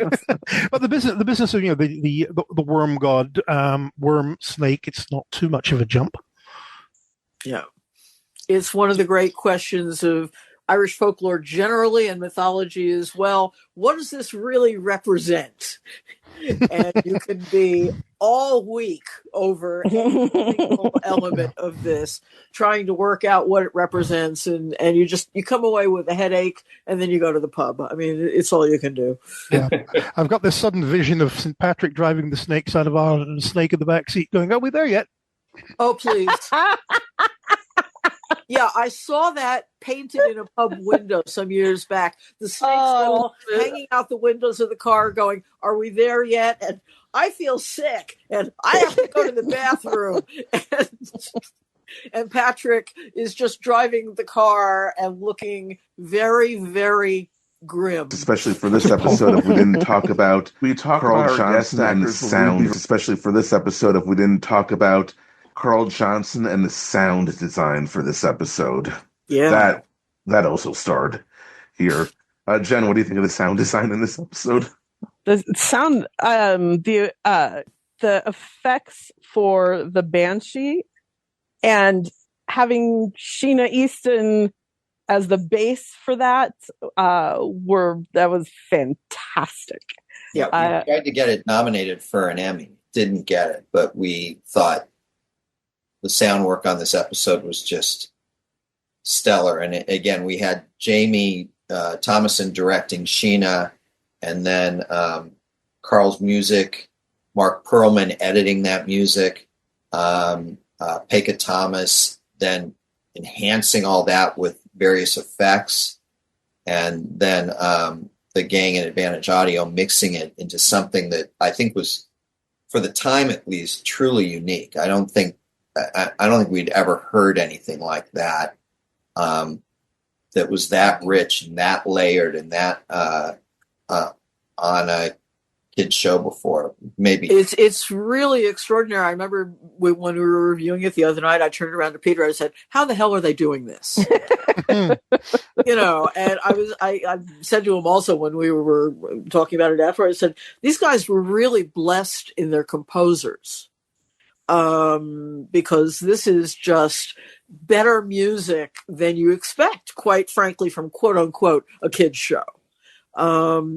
But the business of the worm god, worm snake, it's not too much of a jump. Yeah. It's one of the great questions of Irish folklore generally and mythology as well. What does this really represent? And you can be all week over every single element of this, trying to work out what it represents, and you come away with a headache, and then you go to the pub. I mean, it's all you can do. Yeah. I've got this sudden vision of St. Patrick driving the snakes out of Ireland and a snake in the back seat going, "Are we there yet?" Oh, please. Yeah, I saw that painted in a pub window some years back. The snakes all hanging out the windows of the car going, are we there yet? And I feel sick and I have to go to the bathroom. And Patrick is just driving the car and looking very, very grim. Especially for this episode, if we didn't talk about Carl Johnson and the sound. Especially for this episode, if we didn't talk about Carl Johnson and the sound design for this episode. Yeah, that also starred here. Jen, what do you think of the sound design in this episode? The sound, the effects for the Banshee and having Sheena Easton as the bass for that was fantastic. Yeah, we tried to get it nominated for an Emmy, didn't get it, but we thought the sound work on this episode was just stellar. And again, we had Jamie Thomason directing Sheena, and then Carl's music, Mark Perlman editing that music, Pekka Thomas then enhancing all that with various effects, and then the gang and Advantage Audio mixing it into something that I think was, for the time at least, truly unique. I don't think we'd ever heard anything like that that was that rich and that layered and that on a kid's show before. Maybe it's really extraordinary. I remember when we were reviewing it the other night, I turned around to Peter and I said, how the hell are they doing this? And I said to him also when we were talking about it after, I said, these guys were really blessed in their composers. Because this is just better music than you expect, quite frankly, from quote unquote a kid's show.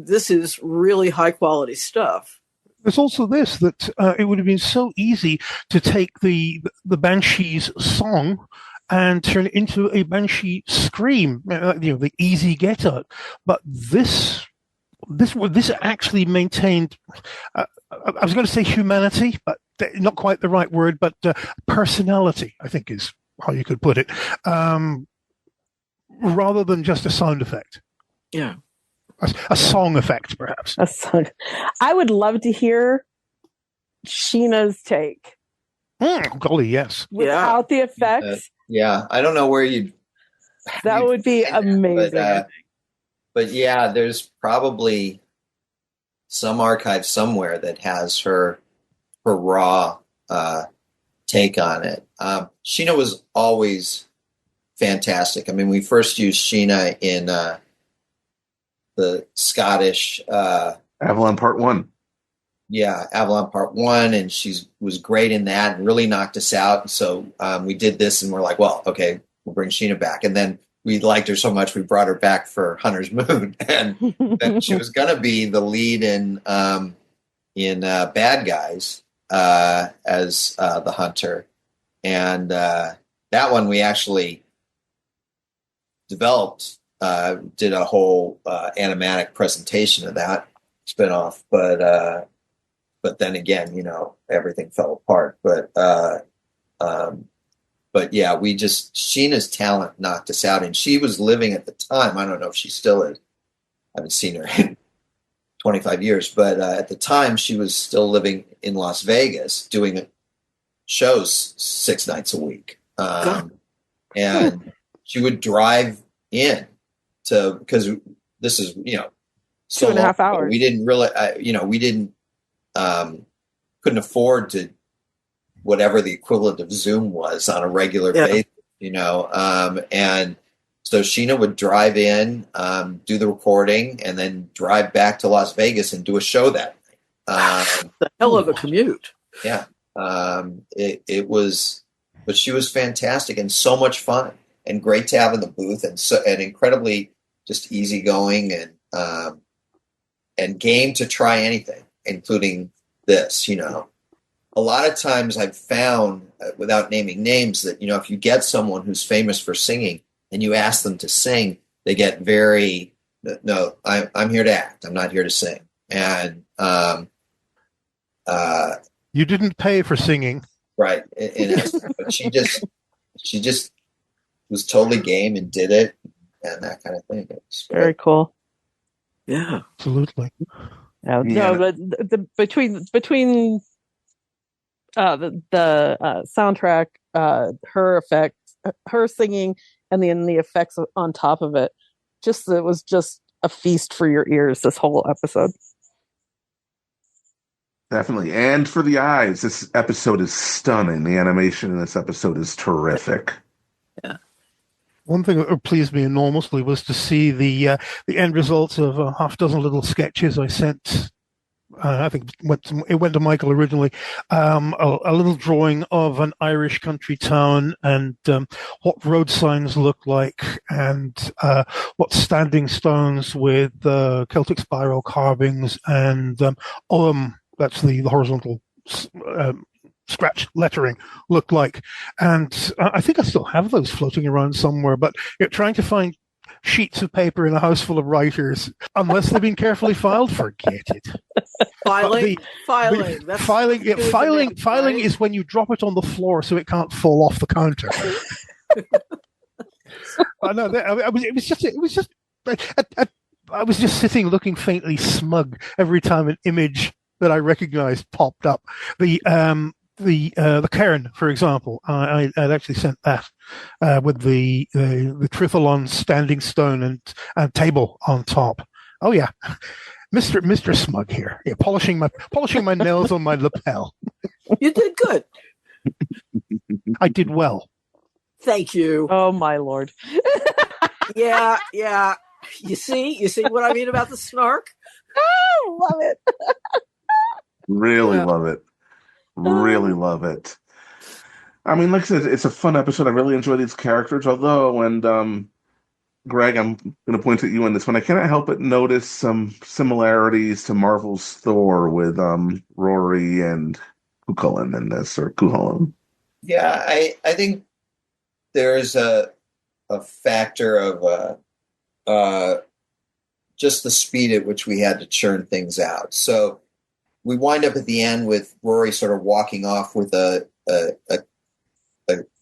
This is really high quality stuff. There's also this, that it would have been so easy to take the Banshee's song and turn it into a Banshee scream, the easy get out. But this actually maintained, I was going to say humanity, but not quite the right word, but personality, I think is how you could put it, rather than just a sound effect. Yeah. A song effect, perhaps. A song. I would love to hear Sheena's take. Golly, yes. Without the effects. Yeah, I don't know where you'd... That would be amazing. But yeah, there's probably some archive somewhere that has her raw take on it. Sheena was always fantastic. I mean, we first used Sheena in the Scottish Avalon Part 1. Yeah, Avalon Part 1, and she was great in that and really knocked us out. And so we did this, and we're like, well, okay, we'll bring Sheena back. And then we liked her so much, we brought her back for Hunter's Moon. And then she was going to be the lead in Bad Guys as the hunter. And that one we actually developed, did a whole animatic presentation of that spinoff. But then again, everything fell apart. But yeah, Sheena's talent knocked us out. And she was living at the time, I don't know if she still is, I haven't seen her in 25 years, but at the time she was still living in Las Vegas doing shows 6 nights a week. And she would drive in because this is, so 2.5 hours. We didn't really, couldn't afford to whatever the equivalent of Zoom was on a regular basis, and so Sheena would drive in, do the recording, and then drive back to Las Vegas and do a show that night. The hell of a commute. Yeah. It was, but she was fantastic and so much fun and great to have in the booth and incredibly just easygoing and game to try anything, including this, A lot of times I've found, without naming names, that, if you get someone who's famous for singing and you ask them to sing, they get very, no, I'm here to act. I'm not here to sing. And you didn't pay for singing. Right. But she just was totally game and did it and that kind of thing. It's Very cool. Yeah, Absolutely. Yeah, no, but between the soundtrack, her effects, her singing, and then the effects on top of it, it was just a feast for your ears. This whole episode. Definitely. And for the eyes, this episode is stunning. The animation in this episode is terrific. yeah. One thing that pleased me enormously was to see the end results of a half dozen little sketches I sent. I think it went to Michael originally. A little drawing of an Irish country town and what road signs look like, and what standing stones with Celtic spiral carvings and that's the horizontal scratch lettering looked like. And I think I still have those floating around somewhere, but trying to find sheets of paper in a house full of writers, unless they've been carefully filed, forget it. Filing. Filing is when you drop it on the floor so it can't fall off the counter. I was just sitting looking faintly smug every time an image that I recognized popped up. The cairn, for example, I'd actually sent that with the Trithalon standing stone and table on top. Oh yeah, Mr. Smug here, polishing my nails on my lapel. You did good. I did well. Thank you. Oh my lord. Yeah. You see what I mean about the snark? Oh, love it. Really love it. Really love it. I mean, like I said, it's a fun episode. I really enjoy these characters. Although, and Greg, I'm going to point at you on this one. I cannot help but notice some similarities to Marvel's Thor with Rory and Cuchulainn in this, or Cuchulainn. Yeah, I think there's a factor of just the speed at which we had to churn things out. So we wind up at the end with Rory sort of walking off with a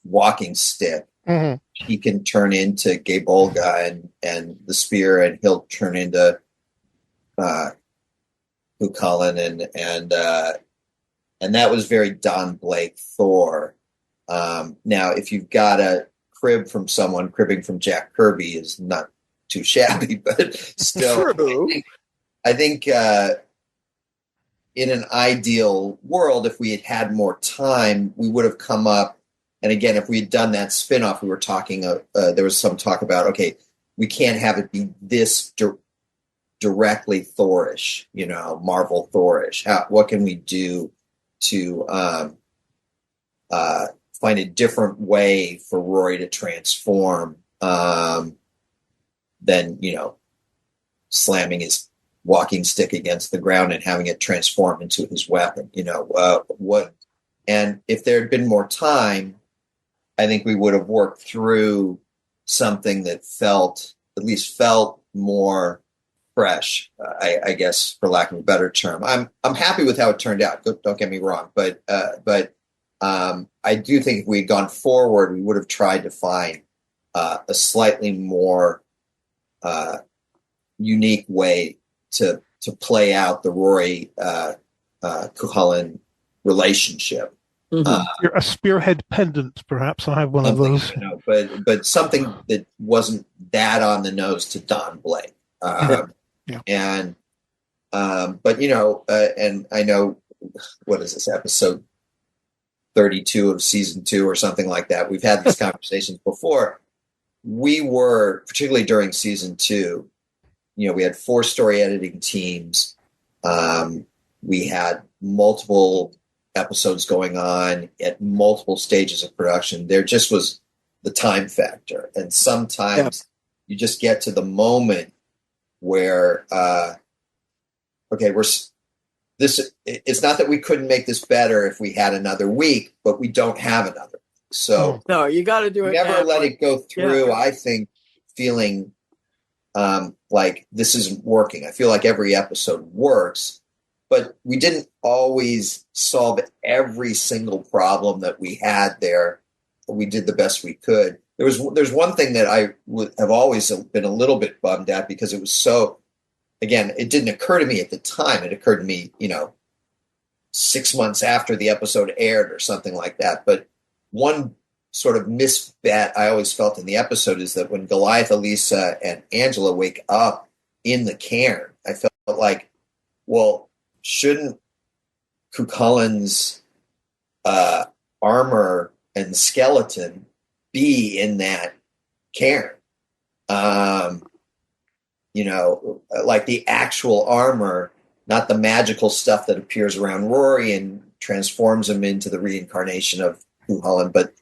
walking stick. Mm-hmm. He can turn into Gabe Olga and the spear, and he'll turn into Cuchulainn, and that was very Don Blake Thor. Now, if you've got a crib from someone, cribbing from Jack Kirby is not too shabby, but still, True. I think in an ideal world, if we had had more time, we would have come up. And again, if we had done that spinoff, we were talking. There was some talk about, okay, we can't have it be this directly Thorish, Marvel Thorish. What can we do to find a different way for Rory to transform than slamming his walking stick against the ground and having it transform into his weapon? What? And if there had been more time, I think we would have worked through something that felt more fresh, I guess, for lack of a better term. I'm happy with how it turned out. Don't get me wrong, but I do think if we had gone forward, we would have tried to find a slightly more unique way to play out the Rory Cuchulainn relationship. Mm-hmm. A spearhead pendant, perhaps. I have one of those. But something that wasn't that on the nose to Don Blake. Yeah. And and I know, what is this, episode 32 of season 2 or something like that. We've had these conversations before. We were, particularly during season 2, we had 4 story editing teams. We had multiple episodes going on at multiple stages of production. There just was the time factor. And sometimes you just get to the moment where, it's not that we couldn't make this better if we had another week, but we don't have another week. So no, you got to do it. Never let it go through. I think feeling like this isn't working. I feel like every episode works, but we didn't always solve every single problem that we had there. We did the best we could. there's one thing that I have always been a little bit bummed at, because it was so, again, it didn't occur to me at the time. It occurred to me, 6 months after the episode aired or something like that. But one sort of misbet I always felt in the episode is that when Goliath, Elisa, and Angela wake up in the cairn, I felt like, well, shouldn't Cuchulain's armor and skeleton be in that cairn? Like the actual armor, not the magical stuff that appears around Rory and transforms him into the reincarnation of Cuchulain, but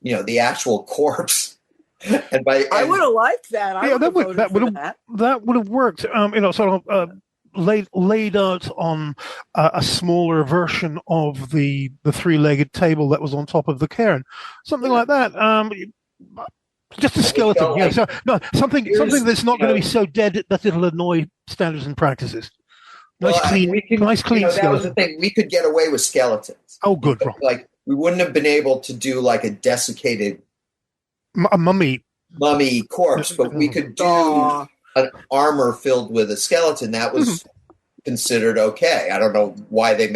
the actual corpse. I would have liked that. That would have worked. Sort of laid out on a smaller version of the three-legged table that was on top of the cairn, something like that. Just a skeleton. Something that's not going to be so dead that it'll annoy standards and practices. Nice, clean skeleton. That was the thing. We could get away with skeletons. Oh, good. Like, we wouldn't have been able to do like a desiccated a mummy corpse, but we could do an armor filled with a skeleton. That was considered okay. I don't know why they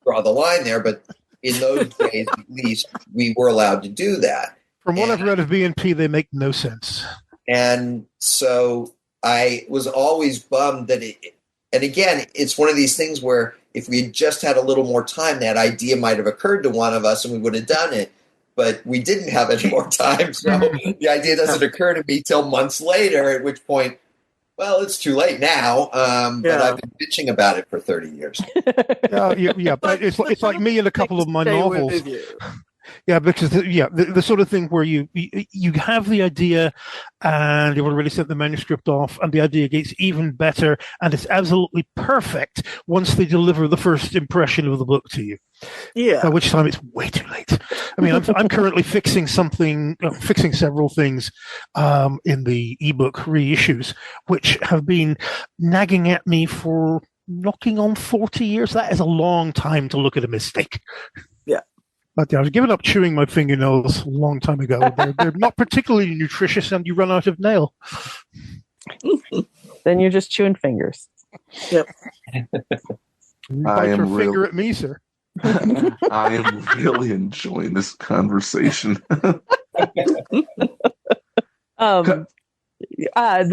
draw the line there, but in those days, at least, we were allowed to do that. From what I've read of B&P, they make no sense. And so I was always bummed that and again, it's one of these things where if we had just had a little more time, that idea might have occurred to one of us and we would have done it. But we didn't have any more time, so the idea doesn't occur to me till months later, at which point, well, it's too late now. But I've been bitching about it for 30 years. But it's like me and a couple of my novels. Yeah, because the sort of thing where you have the idea and you've already sent the manuscript off, and the idea gets even better, and it's absolutely perfect once they deliver the first impression of the book to you. Yeah. By which time it's way too late. I mean, I'm currently fixing several things in the ebook reissues, which have been nagging at me for knocking on 40 years. That is a long time to look at a mistake. Yeah. But I was giving up chewing my fingernails a long time ago. They're not particularly nutritious, and you run out of nail. Then you're just chewing fingers. Yep. Bite your finger at me, sir. I am really enjoying this conversation. The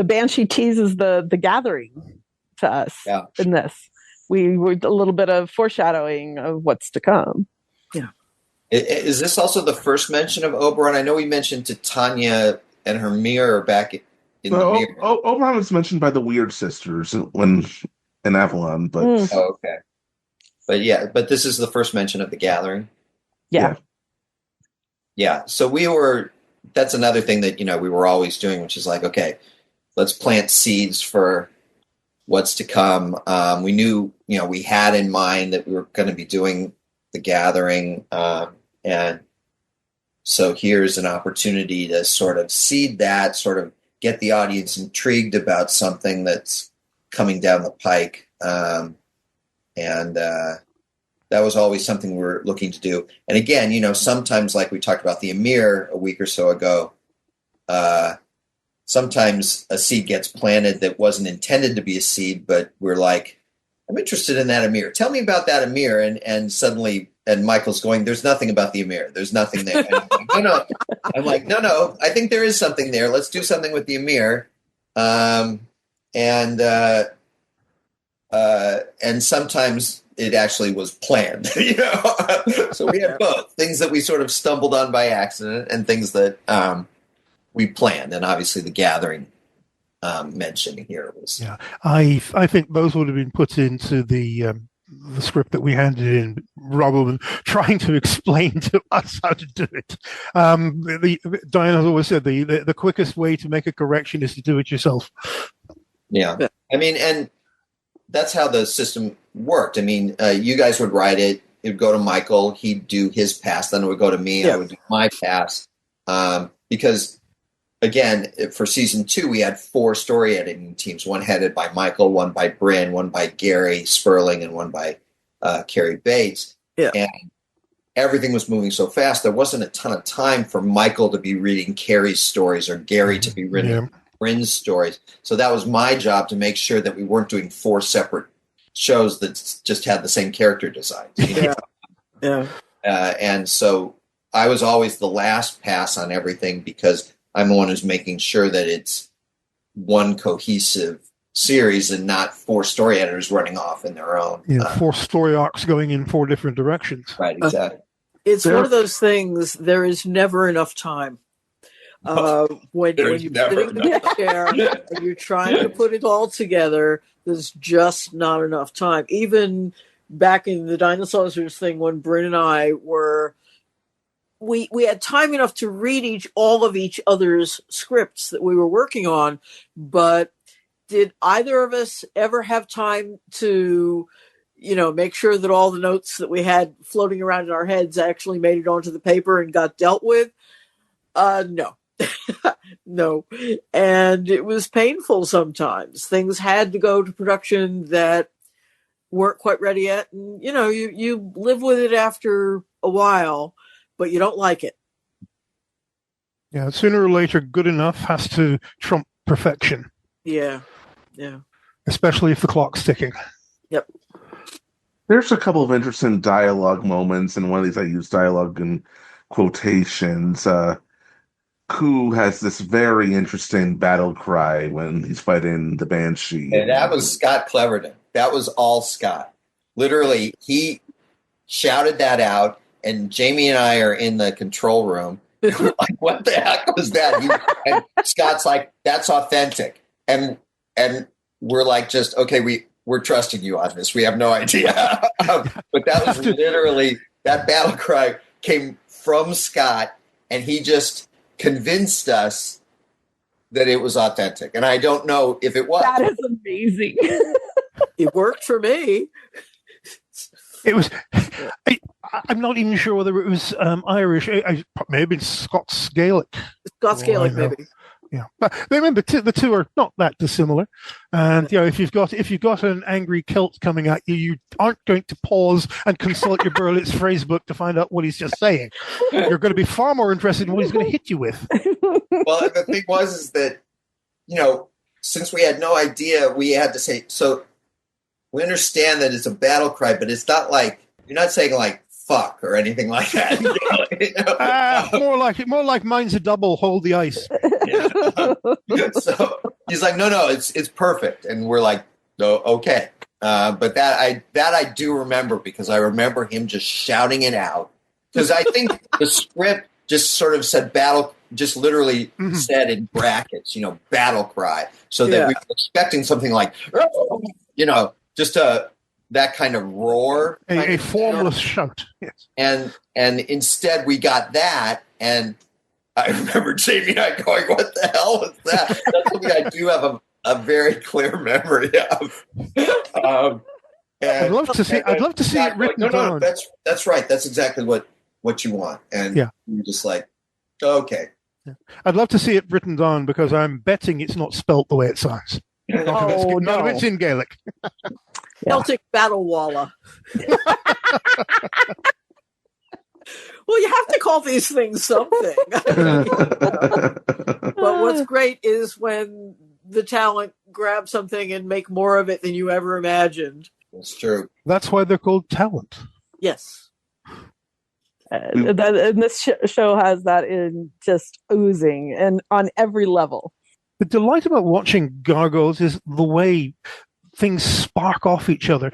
Banshee teases the gathering to us in this. We were a little bit of foreshadowing of what's to come. Yeah. Is this also the first mention of Oberon? I know we mentioned Titania and her mirror back in the mirror. Oberon was mentioned by the Weird Sisters in Avalon, but okay. But this is the first mention of the gathering. Yeah. So that's another thing that, we were always doing, which is like, okay, let's plant seeds for what's to come. We knew, we had in mind that we were going to be doing the gathering. And so here's an opportunity to sort of seed that, sort of get the audience intrigued about something that's coming down the pike. And that was always something we were looking to do. And again, sometimes, like we talked about the Emir a week or so ago, sometimes a seed gets planted that wasn't intended to be a seed, but we're like, I'm interested in that Emir. Tell me about that Emir. And suddenly, and Michael's going, there's nothing about the Emir. There's nothing there. No. I'm like, no, I think there is something there. Let's do something with the Emir. And sometimes it actually was planned, So we had both things that we sort of stumbled on by accident and things that we planned. And obviously the gathering mentioning here was. Yeah, I think those would have been put into the script that we handed in, rather than trying to explain to us how to do it. Diane has always said the quickest way to make a correction is to do it yourself. Yeah. I mean, and that's how the system worked. I mean, you guys would write it. It would go to Michael. He'd do his pass. Then it would go to me. Yeah. I would do my pass. Because, again, for season 2, we had 4 story editing teams, one headed by Michael, one by Bryn, one by Gary Sperling, and one by Carrie Bates. Yeah. And everything was moving so fast, there wasn't a ton of time for Michael to be reading Carrie's stories or Gary to be reading Bryn's stories. So that was my job, to make sure that we weren't doing 4 separate shows that just had the same character designs. And so I was always the last pass on everything, because I'm the one who's making sure that it's one cohesive series and not 4 story editors running off in their own. 4 story arcs going in 4 different directions. Right, exactly. It's one of those things, there is never enough time. When you're sitting in the chair and you're trying to put it all together, there's just not enough time. Even back in the Dinosaurs thing, when Bryn and I were, we had time enough to read all of each other's scripts that we were working on, but did either of us ever have time to, make sure that all the notes that we had floating around in our heads actually made it onto the paper and got dealt with? No. No. And it was painful sometimes. Things had to go to production that weren't quite ready yet. And, you live with it after a while, but you don't like it. Yeah, sooner or later, good enough has to trump perfection. Yeah. Especially if the clock's ticking. Yep. There's a couple of interesting dialogue moments, and one of these I use dialogue in quotations. Koo has this very interesting battle cry when he's fighting the Banshee. And that was Scott Cleverton. That was all Scott. Literally, he shouted that out, and Jamie and I are in the control room. We're like, what the heck was that? And Scott's like, that's authentic. And we're like, just, okay, we're trusting you on this. We have no idea. But that was literally, that battle cry came from Scott, and he just convinced us that it was authentic. And I don't know if it was. That is amazing. It worked for me. It was. I'm not even sure whether it was Irish. It may have been Scots Gaelic. Scots Gaelic, maybe. Yeah, but remember, the two are not that dissimilar. And if you've got an angry Celt coming at you, you aren't going to pause and consult your Berlitz phrase book to find out what he's just saying. You're going to be far more interested in what he's going to hit you with. Well, the thing is that since we had no idea, we had to say, so we understand that it's a battle cry, but it's not like, you're not saying like fuck or anything like that. More like mine's a double, hold the ice. So he's like, no, it's perfect. And we're like, no, okay. But that I do remember, because I remember him just shouting it out. Because I think the script just sort of said battle, just literally said in brackets, battle cry. So that we were expecting something like, just that kind of roar. A formless shout. Yes. And instead we got that, and I remember Jamie and I going, what the hell was that? That's something I do have a very clear memory of. I'd love to see it written down. That's right. That's exactly what you want. And you're just like, okay. Yeah. I'd love to see it written down, because I'm betting it's not spelt the way it sounds. None of it's in Gaelic. Celtic Battle Walla. Well, you have to call these things something. But what's great is when the talent grab something and make more of it than you ever imagined. That's true. That's why they're called talent. Yes. And this show has that in just oozing and on every level. The delight about watching Gargoyles is the way things spark off each other.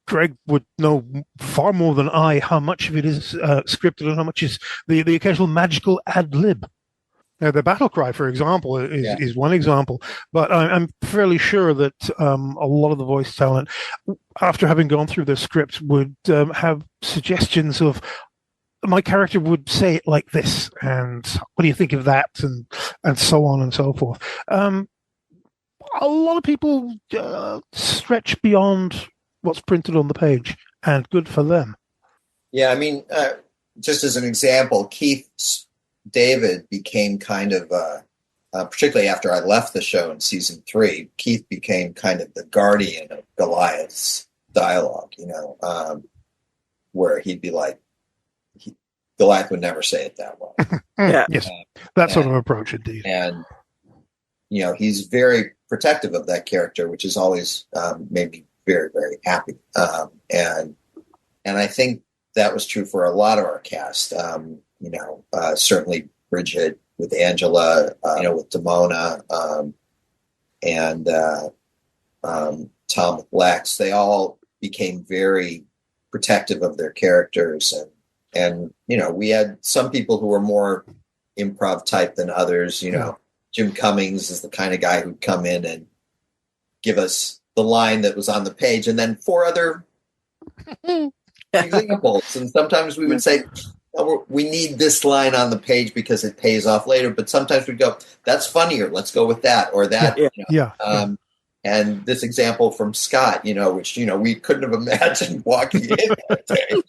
Greg would know far more than I how much of it is scripted and how much is the occasional magical ad lib. Now, the battle cry, for example, is one example, but I'm fairly sure that a lot of the voice talent, after having gone through their script, would have suggestions of, my character would say it like this, and what do you think of that, and so on and so forth. A lot of people stretch beyond what's printed on the page, and good for them. Yeah, I mean, just as an example, Keith David became kind of, particularly after I left the show in season 3, Keith became kind of the guardian of Goliath's dialogue, where he'd be like, Goliath would never say it that way. Yeah. Yes, that sort of approach, indeed. And, he's very protective of that character, which has always made me very, very happy. And I think that was true for a lot of our cast. Certainly Bridget with Angela, with Damona, and Tom with Lex. They all became very protective of their characters, and we had some people who were more improv type than others. Jim Cummings is the kind of guy who'd come in and give us the line that was on the page, and then 4 other examples. And sometimes we would say, oh, we need this line on the page because it pays off later. But sometimes we'd go, that's funnier. Let's go with that or that. And this example from Scott, which, we couldn't have imagined walking in that day.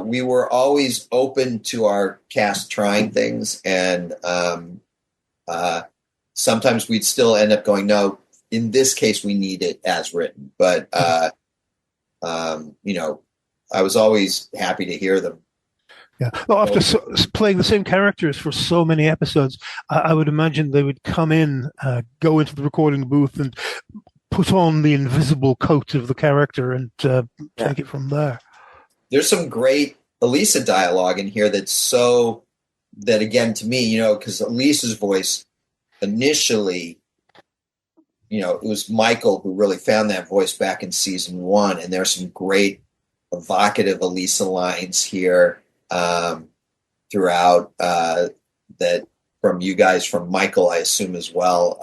We were always open to our cast trying things. And sometimes we'd still end up going, no, in this case, we need it as written. But, I was always happy to hear them. Yeah. Well, after playing the same characters for so many episodes, I would imagine they would come in, go into the recording booth and put on the invisible coat of the character and take it from there. There's some great Elisa dialogue in here that again, to me, because Elisa's voice initially, it was Michael who really found that voice back in season 1. And there's some great evocative Elisa lines here throughout that from you guys, from Michael, I assume as well.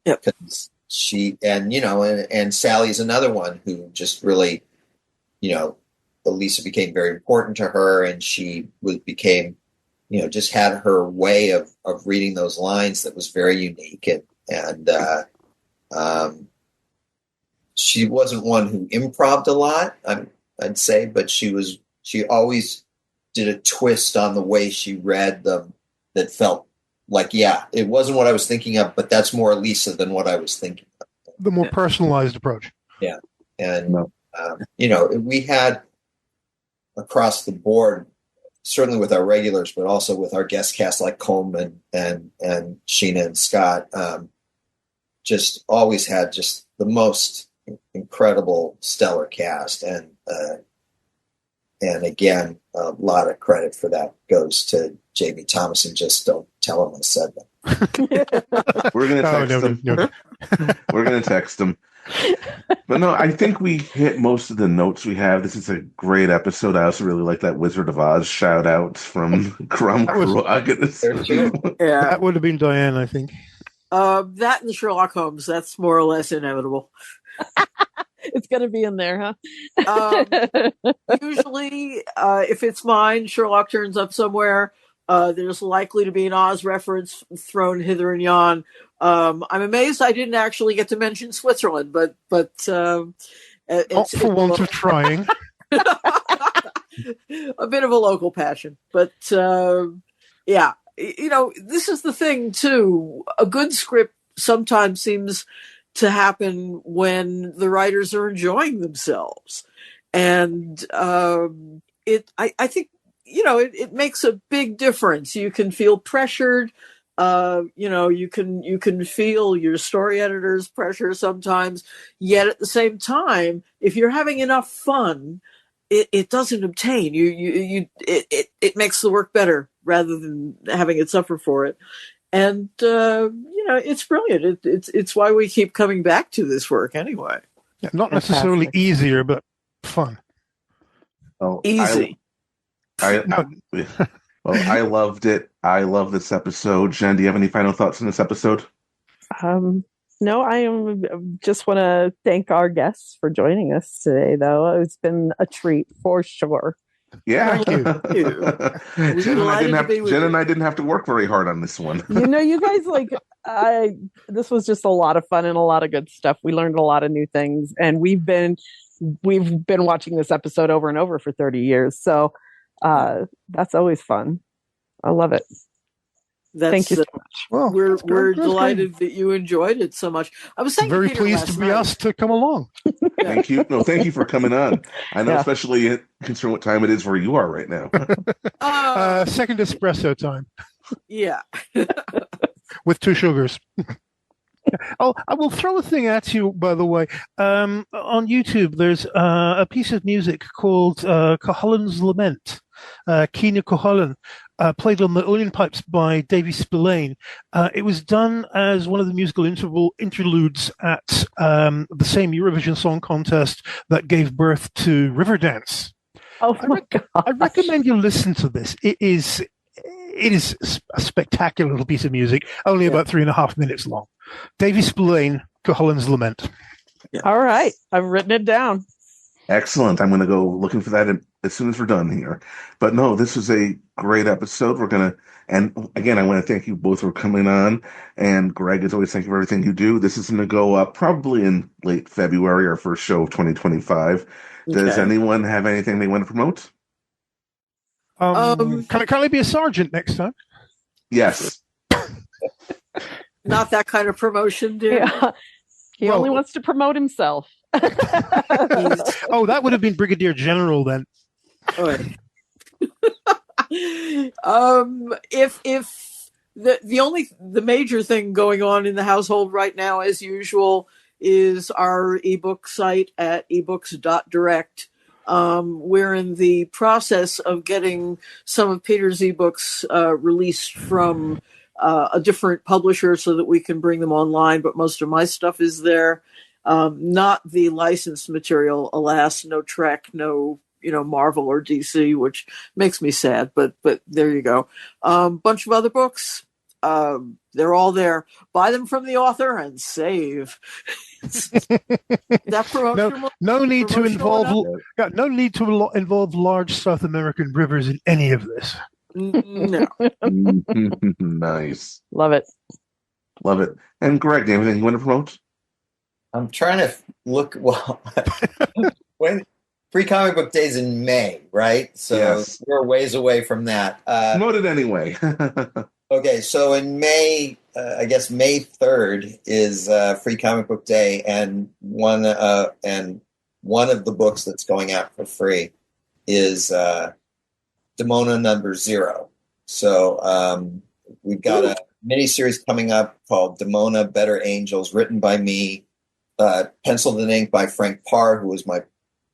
Because she and Sally's another one who just really, Elisa became very important to her, and she became, just had her way of reading those lines that was very unique, and she wasn't one who improv'd a lot, I'd say, but she always did a twist on the way she read them that felt like, it wasn't what I was thinking of, but that's more Elisa than what I was thinking of. The more personalized approach. Yeah. And, we had across the board, certainly with our regulars, but also with our guest cast like Coleman and Sheena and Scott, just always had just the most incredible, stellar cast. And again, a lot of credit for that goes to Jamie Thomas, and just don't tell him I said that. We're going to text him. No. We're going to text him. But no, I think we hit most of the notes we have. This is a great episode. I also really like that Wizard of Oz shout out from Crumb. That would have been Diane, I think. That and Sherlock Holmes, that's more or less inevitable. It's going to be in there, huh? Usually, if it's mine, Sherlock turns up somewhere. There's likely to be an Oz reference thrown hither and yon. I'm amazed I didn't actually get to mention Switzerland, but it's for want of trying. A bit of a local passion, but this is the thing too. A good script sometimes seems to happen when the writers are enjoying themselves, and I think it makes a big difference. You can feel pressured. You can feel your story editor's pressure sometimes. Yet at the same time, if you're having enough fun, it doesn't obtain. It makes the work better rather than having it suffer for it. And it's brilliant. It's why we keep coming back to this work anyway. Yeah, not necessarily easier, but fun. Oh, easy. I loved it. I love this episode. Jen, do you have any final thoughts on this episode? No, I just want to thank our guests for joining us today, though. It's been a treat for sure. Yeah. Thank you. Jen and I didn't have to work very hard on this one. You guys, this was just a lot of fun and a lot of good stuff. We learned a lot of new things, and we've been watching this episode over and over for 30 years. So that's always fun. I love it. Thank you so much. Well, We're delighted that you enjoyed it so much. I was saying very to Peter pleased to be asked to come along. Thank you. No, thank you for coming on. I know, especially considering what time it is where you are right now. Second espresso time. Yeah. With 2 sugars. Oh, I will throw a thing at you, by the way. On YouTube, there's a piece of music called Cuchullin's Lament, Keena Cuchullin, played on the onion pipes by Davy Spillane. It was done as one of the musical interludes at the same Eurovision Song Contest that gave birth to Riverdance. Oh my God! I recommend you listen to this. It is a spectacular little piece of music, only about 3.5 minutes long. Davy Spillane, Cuchullin's Lament. Yeah. All right, I've written it down. Excellent. I'm going to go looking for that as soon as we're done here. But no, this was a great episode. And again, I want to thank you both for coming on. And Greg, as always, thank you for everything you do. This is going to go up probably in late February, our first show of 2025. Does anyone have anything they want to promote? Can I be a sergeant next time? Yes. Not that kind of promotion, dude. Yeah. He only wants to promote himself. Oh, that would have been Brigadier General then. If the major thing going on in the household right now, as usual, is our ebook site at ebooks.direct. We're in the process of getting some of Peter's ebooks released from a different publisher so that we can bring them online, but most of my stuff is there. Not the licensed material, alas, no Trek, no Marvel or DC, which makes me sad, but there you go. Bunch of other books. They're all there. Buy them from the author and save. That promotion. No need to involve large South American rivers in any of this. No. Nice. Love it. And Greg, anything you want to promote? I'm trying to look. Well, when Free Comic Book Days in May, right? So we're ways away from that. Promote it anyway. Okay, so in May, I guess May 3rd is Free Comic Book Day, and one of the books that's going out for free is Demona number 0. So we've got a mini-series coming up called Demona Better Angels, written by me, penciled in ink by Frank Parr, who was my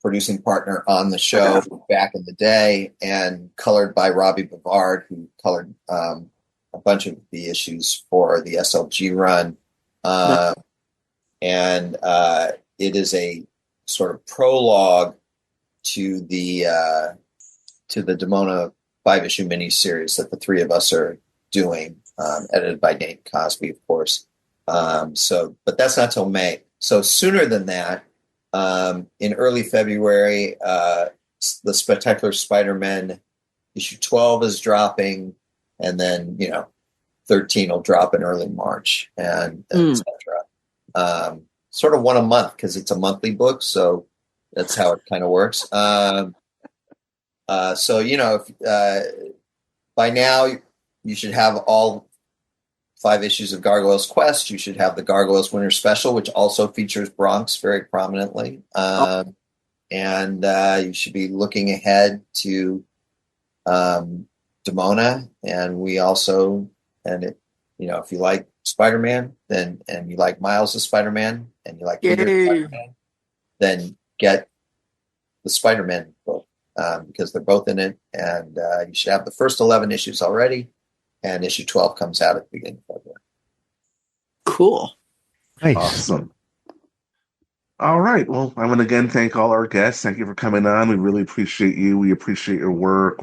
producing partner on the show back in the day, and colored by Robbie Bavard, who colored a bunch of the issues for the SLG run. And it is a sort of prologue to the Demona 5-issue miniseries that the three of us are doing, edited by Nate Cosby, of course. But that's not till May. So sooner than that, in early February, the Spectacular Spider-Man issue 12 is dropping, and then 13 will drop in early March, and etc. Sort of one a month because it's a monthly book, so that's how it kind of works. So if, by now you should have all 5 issues of Gargoyles Quest. You should have the Gargoyles Winter Special, which also features Bronx very prominently. And you should be looking ahead to Demona. And we also, if you like Spider-Man, and you like Miles' Spider-Man, and you like Peter's Spider-Man, then get the Spider-Man book, because they're both in it. And you should have the first 11 issues already. And issue 12 comes out at the beginning of February. Cool. Nice. Awesome. All right. Well, I want to again thank all our guests. Thank you for coming on. We really appreciate you. We appreciate your work.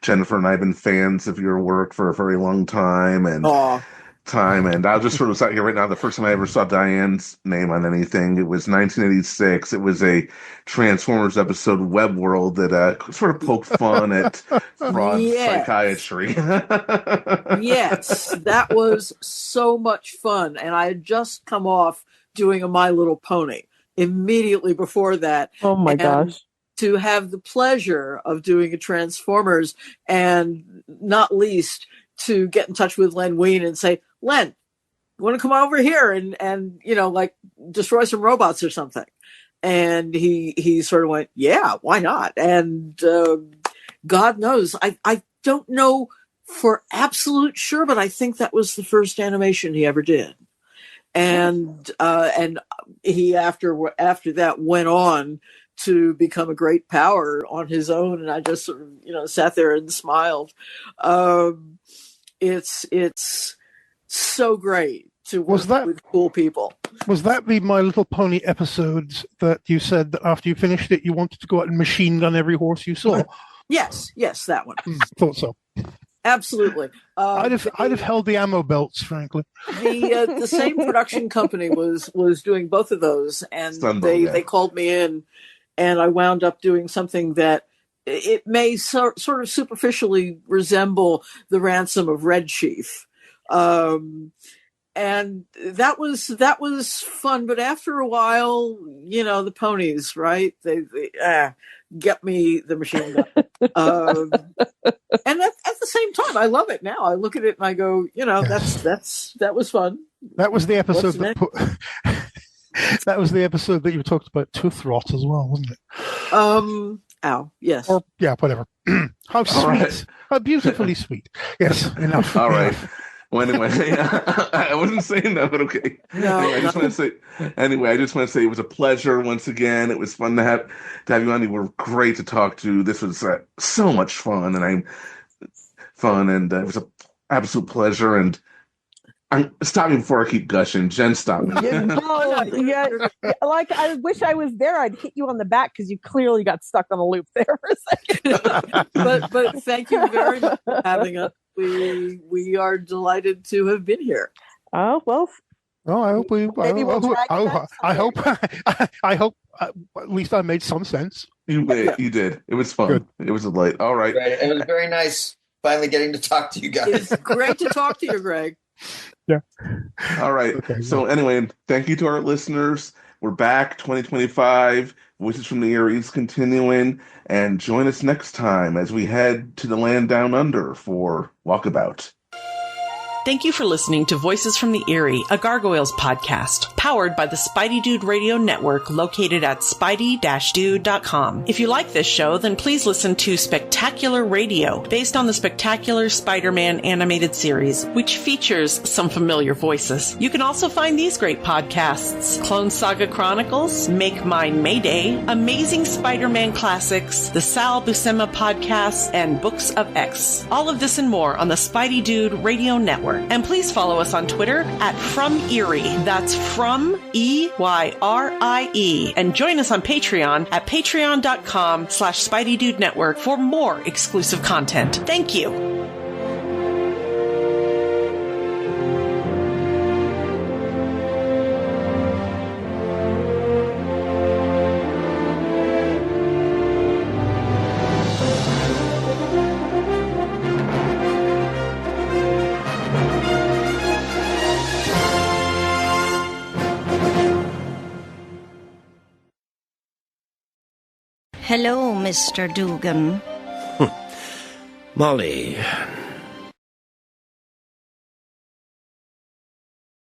Jennifer and I have been fans of your work for a very long time. And I'll just sort of sit here right now. The first time I ever saw Diane's name on anything, it was 1986. It was a Transformers episode, Web World, that sort of poked fun at fraud psychiatry. Yes, that was so much fun. And I had just come off doing a My Little Pony immediately before that. Oh my gosh. To have the pleasure of doing a Transformers, and not least to get in touch with Len Wein and say, Len, you want to come over here and like destroy some robots or something? And he sort of went, yeah, why not? And God knows, I don't know for absolute sure, but I think that was the first animation he ever did. And he after that went on to become a great power on his own. And I just sort of, sat there and smiled. It's so great to work with cool people. Was that the My Little Pony episodes that you said that after you finished it, you wanted to go out and machine gun every horse you saw? Yes, that one. Thought so. Absolutely. I'd have held the ammo belts, frankly. The same production company was doing both of those, and they called me in, and I wound up doing something that it may sort of superficially resemble the Ransom of Red Chief. And that was fun, but after a while, the ponies, right? They get me the machine gun. And at the same time, I love it now. I look at it and I go, that was fun. That was the episode that was the episode that you talked about tooth rot as well, wasn't it? Yes. Or yeah, whatever. How sweet. Right. How beautifully sweet. Yes, enough. All right. Well, anyway, I wasn't saying that, but okay. No, I just want to say it was a pleasure once again. It was fun to have you on. You were great to talk to. This was so much fun, and it was an absolute pleasure. And stop me before I keep gushing. Jen, stop me. Like I wish I was there. I'd hit you on the back because you clearly got stuck on a loop there for a second. but thank you very much for having us. We are delighted to have been here. Oh well. Oh, I hope we. I hope at least I made some sense. You did. It was fun. Good. It was a delight. All right. It was very nice finally getting to talk to you guys. It's great to talk to you, Greg. Yeah. All right. Okay, so anyway, thank you to our listeners. We're back 2025. Voices from the Eyrie is continuing. And join us next time as we head to the land down under for Walkabout. Thank you for listening to Voices from the Eyrie, a Gargoyles podcast, powered by the Spidey Dude Radio Network, located at spidey-dude.com. If you like this show, then please listen to Spectacular Radio, based on the Spectacular Spider-Man animated series, which features some familiar voices. You can also find these great podcasts: Clone Saga Chronicles, Make Mine Mayday, Amazing Spider-Man Classics, the Sal Buscema Podcast, and Books of X. All of this and more on the Spidey Dude Radio Network. And please follow us on Twitter at From Eyrie. That's From EYRIE. And join us on Patreon at patreon.com/Spidey Dude Network for more exclusive content. Thank you. Hello, Mr. Dugan. Molly,